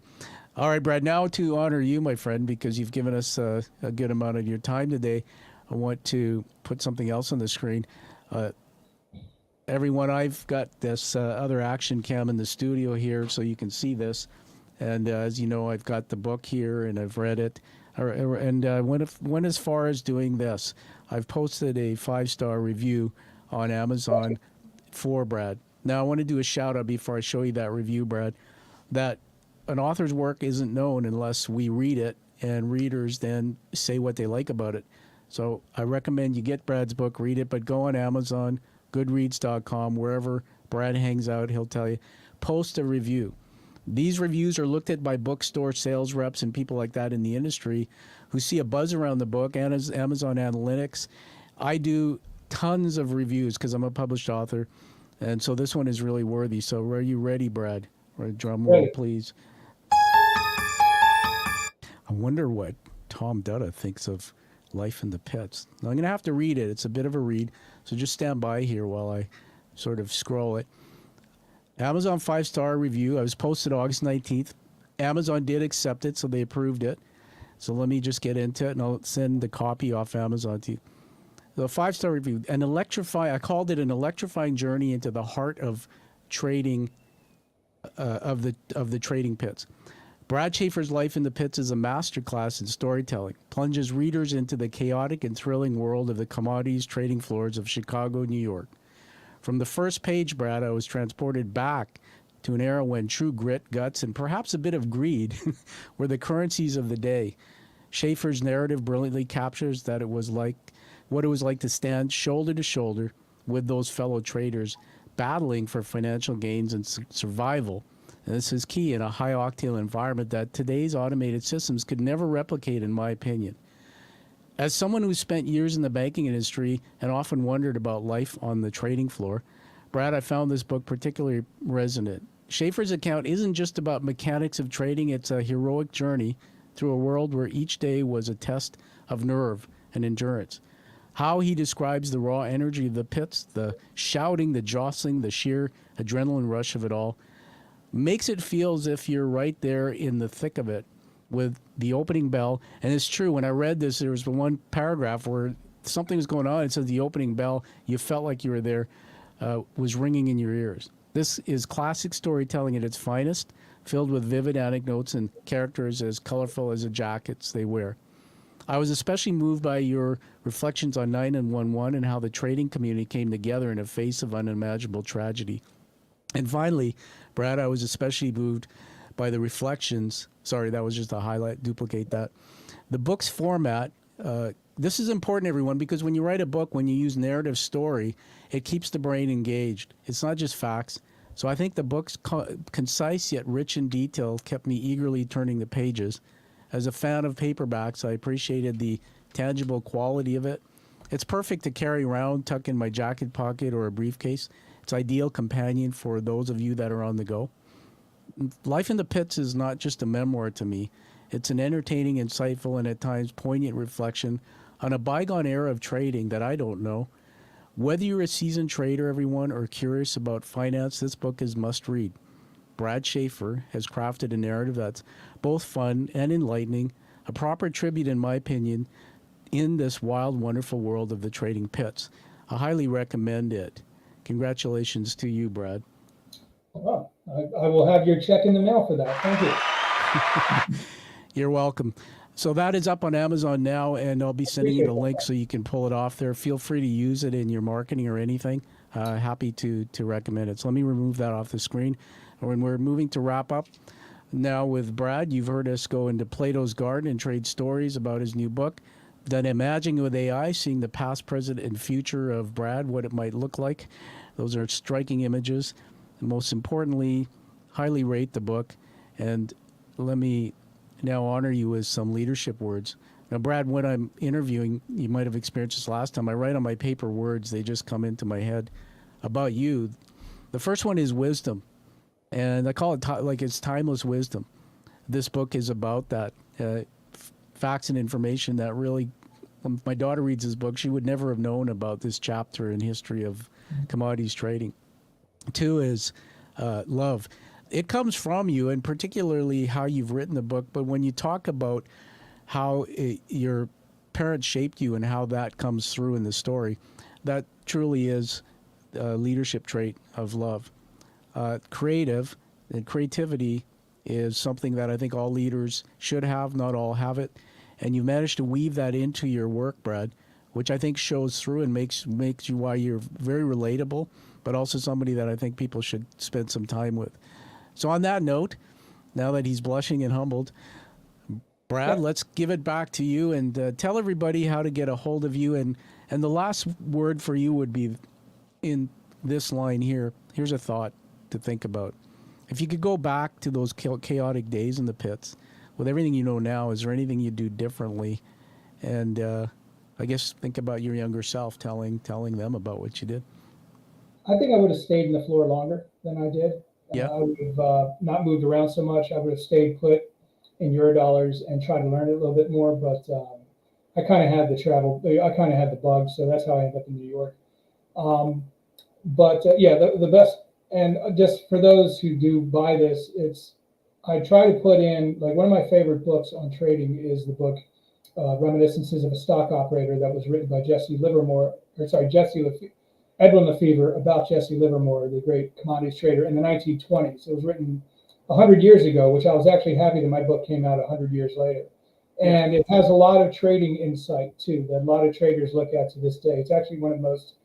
All right, Brad, now to honor you, my friend, because you've given us a good amount of your time today, I want to put something else on the screen. Everyone, I've got this other action cam in the studio here so you can see this. And as you know, I've got the book here and I've read it. And went as far as doing this. I've posted a 5-star review on Amazon for Brad. Now, I want to do a shout out before I show you that review, Brad, that an author's work isn't known unless we read it and readers then say what they like about it. So I recommend you get Brad's book, read it, but go on Amazon, goodreads.com, wherever Brad hangs out, he'll tell you, post a review. These reviews are looked at by bookstore sales reps and people like that in the industry who see a buzz around the book, and as Amazon Analytics. I do tons of reviews because I'm a published author, and so this one is really worthy. So are you ready, Brad? Or drum roll, please. I wonder what Tom Dutta thinks of Life in the Pits. Now, I'm going to have to read it. It's a bit of a read, so just stand by here while I sort of scroll it. Amazon 5-star review. I was posted August 19th. Amazon did accept it, so they approved it. So let me just get into it, and I'll send the copy off Amazon to you. The 5-star review. I called it an electrifying journey into the heart of trading, of the trading pits. Brad Schaeffer's Life in the Pits is a masterclass in storytelling, plunges readers into the chaotic and thrilling world of the commodities trading floors of Chicago, New York. From the first page, Brad, I was transported back to an era when true grit, guts, and perhaps a bit of greed were the currencies of the day. Schaeffer's narrative brilliantly captures what it was like to stand shoulder to shoulder with those fellow traders, battling for financial gains and survival. And this is key in a high-octane environment that today's automated systems could never replicate, in my opinion. As someone who spent years in the banking industry and often wondered about life on the trading floor, Brad, I found this book particularly resonant. Schaeffer's account isn't just about mechanics of trading, it's a heroic journey through a world where each day was a test of nerve and endurance. How he describes the raw energy of the pits, the shouting, the jostling, the sheer adrenaline rush of it all, makes it feel as if you're right there in the thick of it with the opening bell. And it's true, when I read this, there was one paragraph where something was going on. It says the opening bell, you felt like you were there, was ringing in your ears. This is classic storytelling at its finest, filled with vivid anecdotes and characters as colorful as the jackets they wear. I was especially moved by your reflections on 9/11 and how the trading community came together in the face of unimaginable tragedy. And finally, Brad, I was especially moved by the reflections. Sorry, that was just a highlight. Duplicate that. The book's format. This is important, everyone, because when you write a book, when you use narrative story, it keeps the brain engaged. It's not just facts. So I think the book's concise yet rich in detail kept me eagerly turning the pages. As a fan of paperbacks, I appreciated the tangible quality of it. It's perfect to carry around, tuck in my jacket pocket or a briefcase. It's ideal companion for those of you that are on the go. Life in the Pits is not just a memoir to me. It's an entertaining, insightful, and at times poignant reflection on a bygone era of trading that I don't know. Whether you're a seasoned trader, everyone, or curious about finance, this book is must read. Brad Schaeffer has crafted a narrative that's both fun and enlightening, a proper tribute, in my opinion, in this wild, wonderful world of the trading pits. I highly recommend it. Congratulations to you, Brad. Well, I will have your check in the mail for that. Thank you. You're welcome. So that is up on Amazon now, and I'll be sending you the link so you can pull it off there. Feel free to use it in your marketing or anything. happy to recommend it. So let me remove that off the screen. When we're moving to wrap up now with Brad, you've heard us go into Plato's Garden and trade stories about his new book. Then Imagining with AI, seeing the past, present, and future of Brad, what it might look like. Those are striking images. And most importantly, highly rate the book. And let me now honor you with some leadership words. Now, Brad, when I'm interviewing, you might have experienced this last time, I write on my paper words, they just come into my head about you. The first one is wisdom. And I call it like it's timeless wisdom. This book is about that. Facts and information that really, when my daughter reads this book, she would never have known about this chapter in history of commodities trading. Two is love. It comes from you, and particularly how you've written the book, but when you talk about how your parents shaped you and how that comes through in the story, that truly is a leadership trait of love. Creativity is something that I think all leaders should have, not all have it. And you managed to weave that into your work, Brad, which I think shows through and makes you why you're very relatable, but also somebody that I think people should spend some time with. So on that note, now that he's blushing and humbled, Brad, let's give it back to you and tell everybody how to get a hold of you. And the last word for you would be in this line here. Here's a thought to think about. If you could go back to those chaotic days in the pits, with everything you know now, is there anything you'd do differently? And I guess think about your younger self telling them about what you did. I think I would have stayed in the floor longer than I did. Yeah. I would have not moved around so much. I would have stayed put in Eurodollars and tried to learn it a little bit more. But I kind of had the travel. I kind of had the bug, so that's how I ended up in New York. Yeah, the best. And just for those who do buy this, I try to put in, like, one of my favorite books on trading is the book Reminiscences of a Stock Operator, that was written by Edwin Lefevre, about Jesse Livermore, the great commodities trader in the 1920s. It was written 100 years ago, which I was actually happy that my book came out 100 years later. And it has a lot of trading insight too, that a lot of traders look at to this day. It's actually one of the most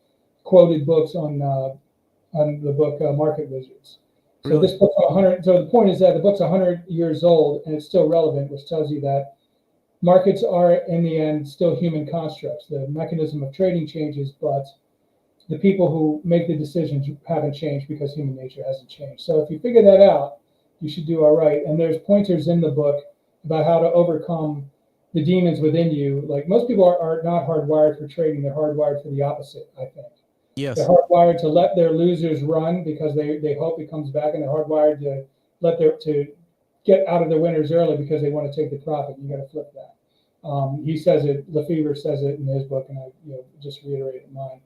quoted books on the book Market Wizards. So Really? this book's 100. So the point is that the book's 100 years old and it's still relevant, which tells you that markets are, in the end, still human constructs. The mechanism of trading changes, but the people who make the decisions haven't changed because human nature hasn't changed. So if you figure that out, you should do all right. And there's pointers in the book about how to overcome the demons within you. Like, most people are not hardwired for trading; they're hardwired for the opposite, I think. Yes. They're hardwired to let their losers run because they hope it comes back, and they're hardwired to get out of their winners early because they want to take the profit. You got to flip that. He says it. Lefevre says it in his book, and I just reiterate it in mine.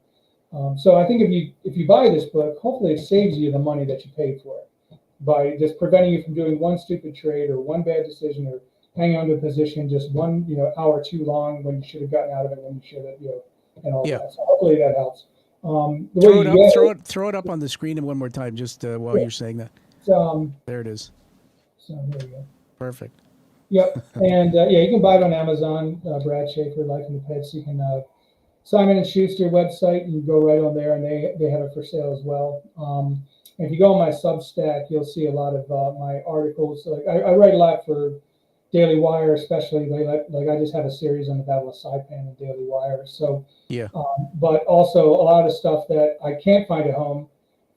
So I think if you buy this book, hopefully it saves you the money that you paid for it by just preventing you from doing one stupid trade or one bad decision or hanging on to a position just one hour too long when you should have gotten out of it when you should have and all that. So hopefully that helps. Throw it up on the screen one more time, just while you're saying that. There it is. So there you go. Perfect. Yep, and you can buy it on Amazon. Brad Schaeffer, Life in the Pits. You can Simon and Schuster website. You can go right on there, and they have it for sale as well. If you go on my Substack, you'll see a lot of my articles. Like I write a lot for Daily Wire, especially. Like I just have a series on the Battle of Saipan and Daily Wire. So yeah. But also a lot of stuff that I can't find at home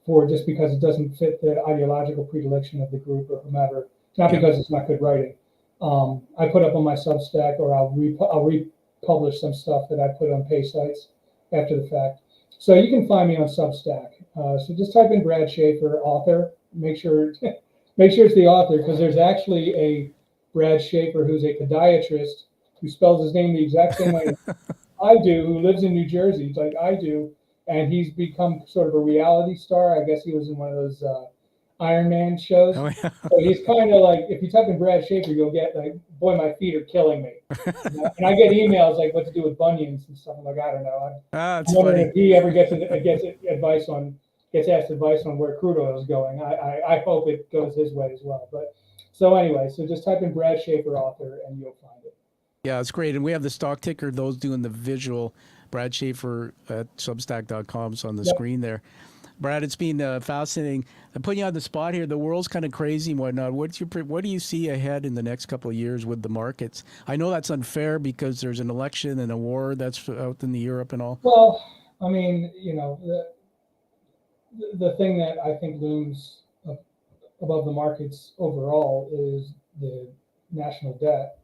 for just because it doesn't fit the ideological predilection of the group or whomever. Not because it's not good writing. I put up on my Substack, or I'll republish some stuff that I put on pay sites after the fact. So you can find me on Substack. So just type in Brad Schaeffer, author. Make sure it's the author, because there's actually a Brad Schaeffer who's a podiatrist who spells his name the exact same way I do, who lives in New Jersey, like I do, and he's become sort of a reality star. I guess he was in one of those Iron Man shows. Oh, yeah. So he's kind of like, if you type in Brad Schaeffer, you'll get like, boy, my feet are killing me. And I get emails like what to do with bunions and stuff. I'm like, I don't know. I'm wondering if he ever gets asked advice on where crude oil is going. I hope it goes his way as well. But so anyway, so just type in Brad Schaeffer, author, and you'll find it. Yeah, it's great. And we have the stock ticker, those doing the visual, Brad Schaeffer at substack.com, so on the Yep. screen there. Brad, it's been fascinating. I'm putting you on the spot here. The world's kind of crazy and whatnot. What do you see ahead in the next couple of years with the markets? I know that's unfair because there's an election and a war that's out in the Europe and all. Well, I mean, the thing that I think looms above the markets overall is the national debt.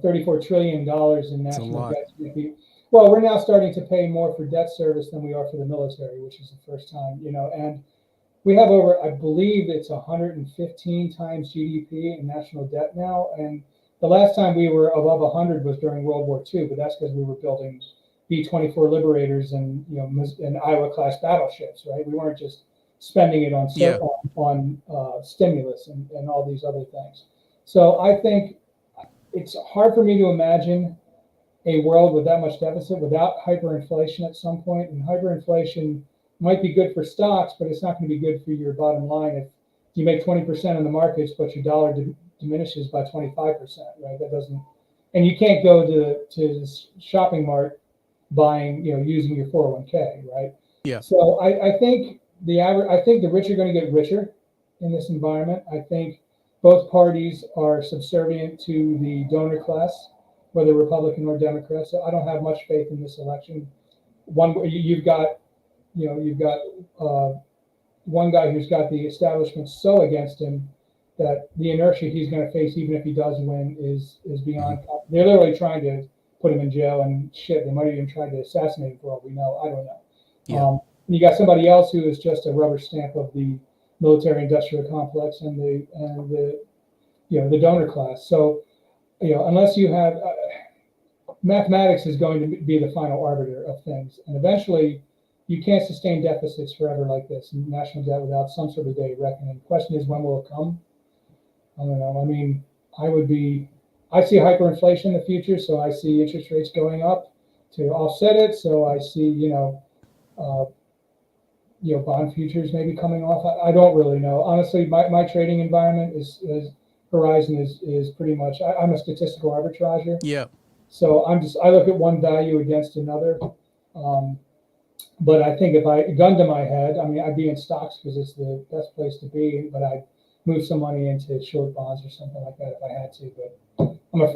$34 trillion in national debt. Well, we're now starting to pay more for debt service than we are for the military, which is the first time, and we have over, I believe it's 115 times GDP in national debt now. And the last time we were above 100 was during World War II, but that's because we were building B-24 Liberators and and Iowa-class battleships, right? We weren't just spending it on stimulus and all these other things. So I think it's hard for me to imagine a world with that much deficit without hyperinflation at some point. And hyperinflation might be good for stocks, but it's not going to be good for your bottom line if you make 20% in the markets, but your dollar diminishes by 25%, right? That doesn't, and you can't go to the shopping mart buying, using your 401k, right? Yeah. So I think the rich are going to get richer in this environment. I think both parties are subservient to the donor class, whether Republican or Democrat. So I don't have much faith in this election. You've got one guy who's got the establishment so against him that the inertia he's going to face, even if he does win, is beyond. They're literally trying to put him in jail and shit. They might even try to assassinate him for all we know. I don't know. Yeah. You got somebody else who is just a rubber stamp of the military-industrial complex and the donor class. So unless you have mathematics is going to be the final arbiter of things, and eventually you can't sustain deficits forever like this in national debt without some sort of day of reckoning. The question is, when will it come? I don't know. I mean, I see hyperinflation in the future, so I see interest rates going up to offset it. So I see, bond futures maybe coming off. I don't really know. Honestly, my trading environment is horizon is pretty much, I'm a statistical arbitrager. Yeah. So I look at one value against another. But I think if I gun to my head, I mean, I'd be in stocks because it's the best place to be, but I'd move some money into short bonds or something like that if I had to. But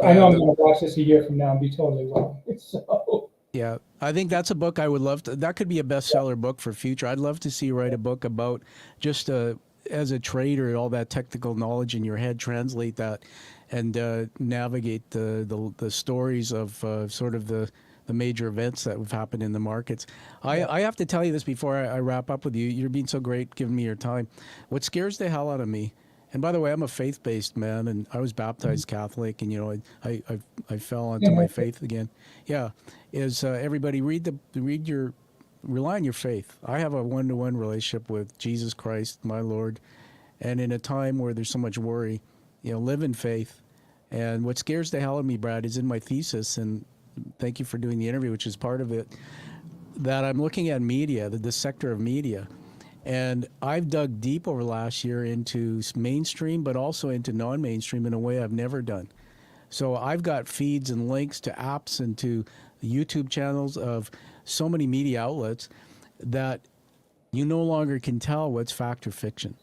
I know I'm going to watch this a year from now and be totally wrong. So. Yeah, I think that's a book I would love to. That could be a bestseller book for future. I'd love to see you write a book about just as a trader, all that technical knowledge in your head, translate that, and navigate the stories of sort of the major events that have happened in the markets. I have to tell you this before I wrap up with you. You're being so great giving me your time. What scares the hell out of me, and by the way, I'm a faith-based man, and I was baptized Catholic, and I fell onto my faith again. Yeah, is everybody rely on your faith. I have a one-to-one relationship with Jesus Christ, my Lord, and in a time where there's so much worry, live in faith. And what scares the hell out of me, Brad, is in my thesis, and thank you for doing the interview, which is part of it, that I'm looking at media, the sector of media. And I've dug deep over last year into mainstream, but also into non-mainstream in a way I've never done. So I've got feeds and links to apps and to YouTube channels of so many media outlets that you no longer can tell what's fact or fiction.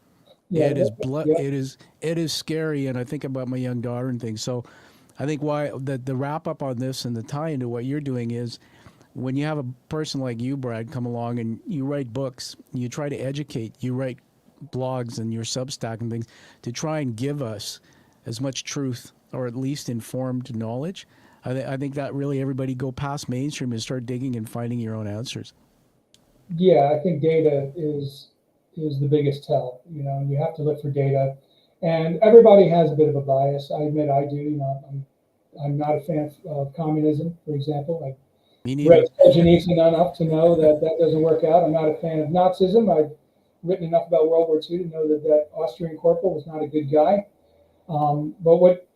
Yeah, it is scary, and I think about my young daughter and things. So I think why the wrap up on this and the tie into what you're doing is when you have a person like you, Brad, come along and you write books, you try to educate, you write blogs and your Substack and things to try and give us as much truth or at least informed knowledge. I think that really everybody go past mainstream and start digging and finding your own answers. Yeah, I think data is the biggest tell. You have to look for data, and everybody has a bit of a bias. I admit I do. I'm not a fan of communism, for example. I've read Solzhenitsyn enough to know that doesn't work out. I'm not a fan of Nazism. I've written enough about World War II to know that Austrian corporal was not a good guy. But what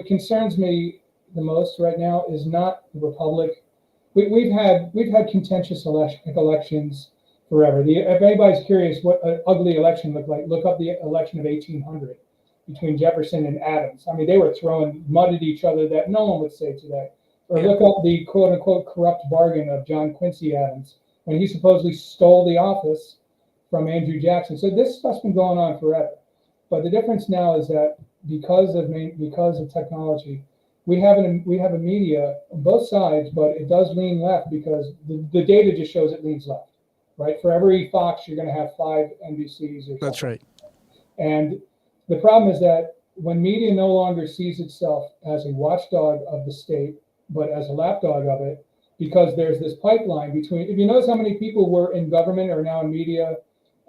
concerns me the most right now is not the Republic. We've had contentious elections forever. If anybody's curious what an ugly election looked like, look up the election of 1800. between Jefferson and Adams. I mean, they were throwing mud at each other that no one would say today. Or look up the quote unquote corrupt bargain of John Quincy Adams when he supposedly stole the office from Andrew Jackson. So this stuff's been going on forever. But the difference now is that because of technology, we have a media on both sides, but it does lean left because the data just shows it leans left, right? For every Fox, you're going to have 5 NBCs or something. That's right. And the problem is that when media no longer sees itself as a watchdog of the state, but as a lapdog of it, because there's this pipeline between, if you notice how many people were in government are now in media,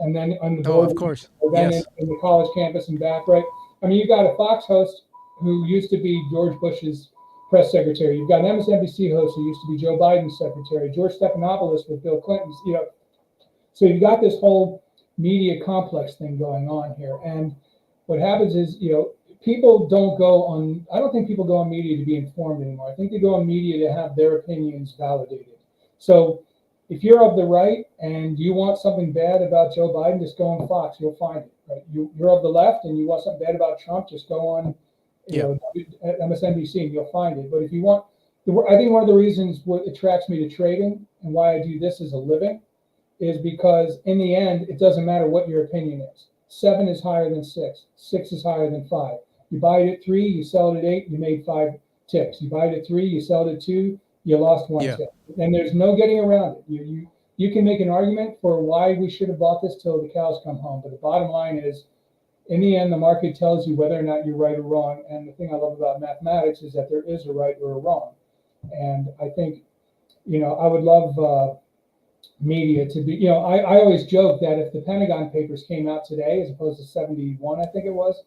and then on the board, of course, or then yes. in the college campus and back, right? I mean, you got a Fox host who used to be George Bush's press secretary. You've got an MSNBC host who used to be Joe Biden's secretary. George Stephanopoulos with Bill Clinton's, So you've got this whole media complex thing going on here. And what happens is, people don't go on, I don't think people go on media to be informed anymore. I think they go on media to have their opinions validated. So if you're of the right and you want something bad about Joe Biden, just go on Fox, you'll find it. Right? You're of the left and you want something bad about Trump, just go on MSNBC and you'll find it. But if you want, I think one of the reasons what attracts me to trading and why I do this as a living is because in the end, it doesn't matter what your opinion is. 7 is higher than 6. 6 is higher than 5. You buy it at 3, you sell it at 8, you made 5 ticks. You buy it at 3, you sell it at 2, you lost 1 tick. And there's no getting around it. You can make an argument for why we should have bought this till the cows come home. But the bottom line is, in the end, the market tells you whether or not you're right or wrong. And the thing I love about mathematics is that there is a right or a wrong. And I think, I would love media to be, I always joke that if the Pentagon Papers came out today, as opposed to 71, I think it was,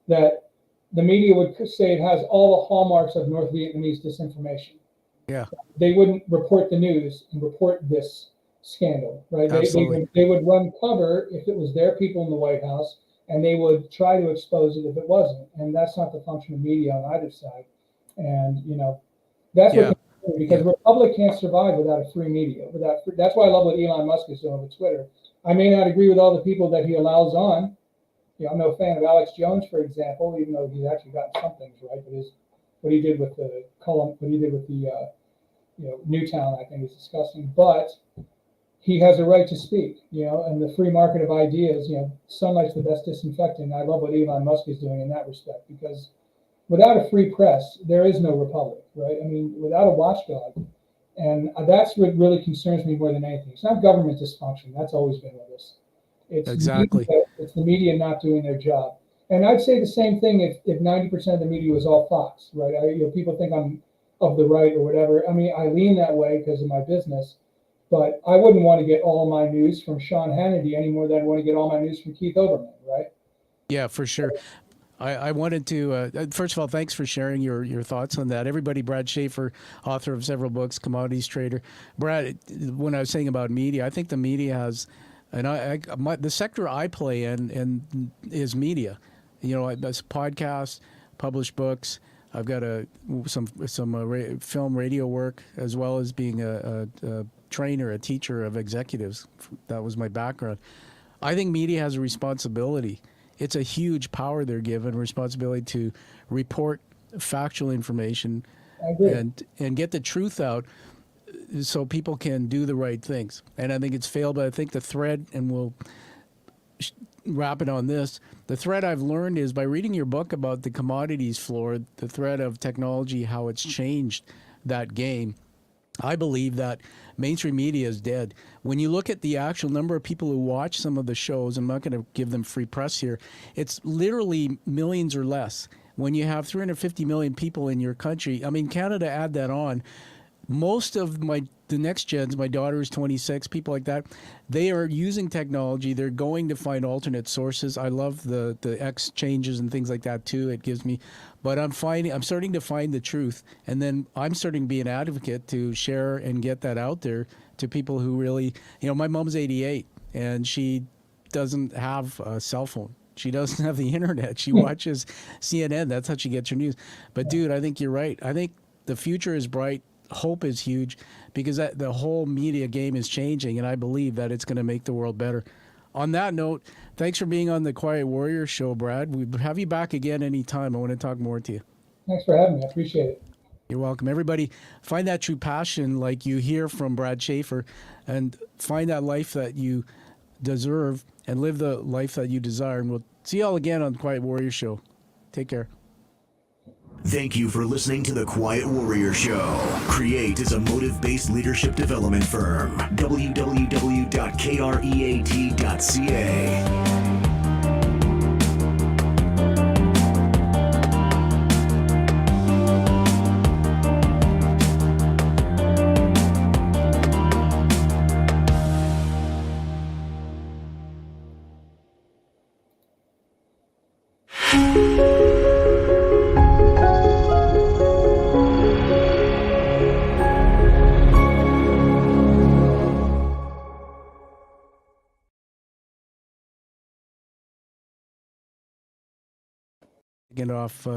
that the media would say it has all the hallmarks of North Vietnamese disinformation. Yeah. They wouldn't report the news and report this scandal, right? Absolutely. They would run cover if it was their people in the White House, and they would try to expose it if it wasn't. And that's not the function of media on either side. And, that's what, because the Republic can't survive without a free media. That's why I love what Elon Musk is doing with Twitter. I may not agree with all the people that he allows on. I'm no fan of Alex Jones, for example, even though he's actually gotten some things right. But what he did with the Newtown, I think, is disgusting. But he has a right to speak, and the free market of ideas. Sunlight's the best disinfectant. I love what Elon Musk is doing in that respect, because without a free press, there is no republic, right? I mean, without a watchdog, and that's what really concerns me more than anything. It's not government dysfunction. That's always been with us. It's exactly. It's the media not doing their job. And I'd say the same thing if 90% of the media was all Fox, right? People think I'm of the right or whatever. I mean, I lean that way because of my business, but I wouldn't want to get all my news from Sean Hannity any more than I want to get all my news from Keith Olbermann, right? Yeah, for sure. I wanted to, first of all, thanks for sharing your thoughts on that. Everybody, Brad Schaeffer, author of several books, commodities trader. Brad, when I was saying about media, I think the media has, and the sector I play in is media. It's podcasts, published books. I've got some film radio work, as well as being a trainer, a teacher of executives. That was my background. I think media has a responsibility. It's a huge power they're given, responsibility to report factual information and get the truth out so people can do the right things. And I think it's failed, but I think the thread, and we'll wrap it on this, the thread I've learned is by reading your book about the commodities floor, the thread of technology, how it's changed that game. I believe that mainstream media is dead. When you look at the actual number of people who watch some of the shows, I'm not going to give them free press here, it's literally millions or less. When you have 350 million people in your country, I mean, Canada, add that on, most of the next gens, my daughter is 26, people like that, they are using technology. They're going to find alternate sources. I love the exchanges and things like that too. It gives me, but I'm starting to find the truth, and then I'm starting to be an advocate to share and get that out there to people who really, my mom's 88 and she doesn't have a cell phone. She doesn't have the internet. She watches CNN. That's how she gets her news. But dude, I think you're right. I think the future is bright. Hope is huge, because the whole media game is changing, and I believe that it's going to make the world better. on that note, thanks for being on the Quiet Warrior Show, Brad. We'll have you back again anytime. I want to talk more to you. Thanks for having me. I appreciate it. You're welcome. Everybody, find that true passion like you hear from Brad Schaeffer, and find that life that you deserve and live the life that you desire. And we'll see you all again on the Quiet Warrior Show. Take care. Thank you for listening to The Quiet Warrior Show. Create is a motive-based leadership development firm. www.kreat.ca. Get off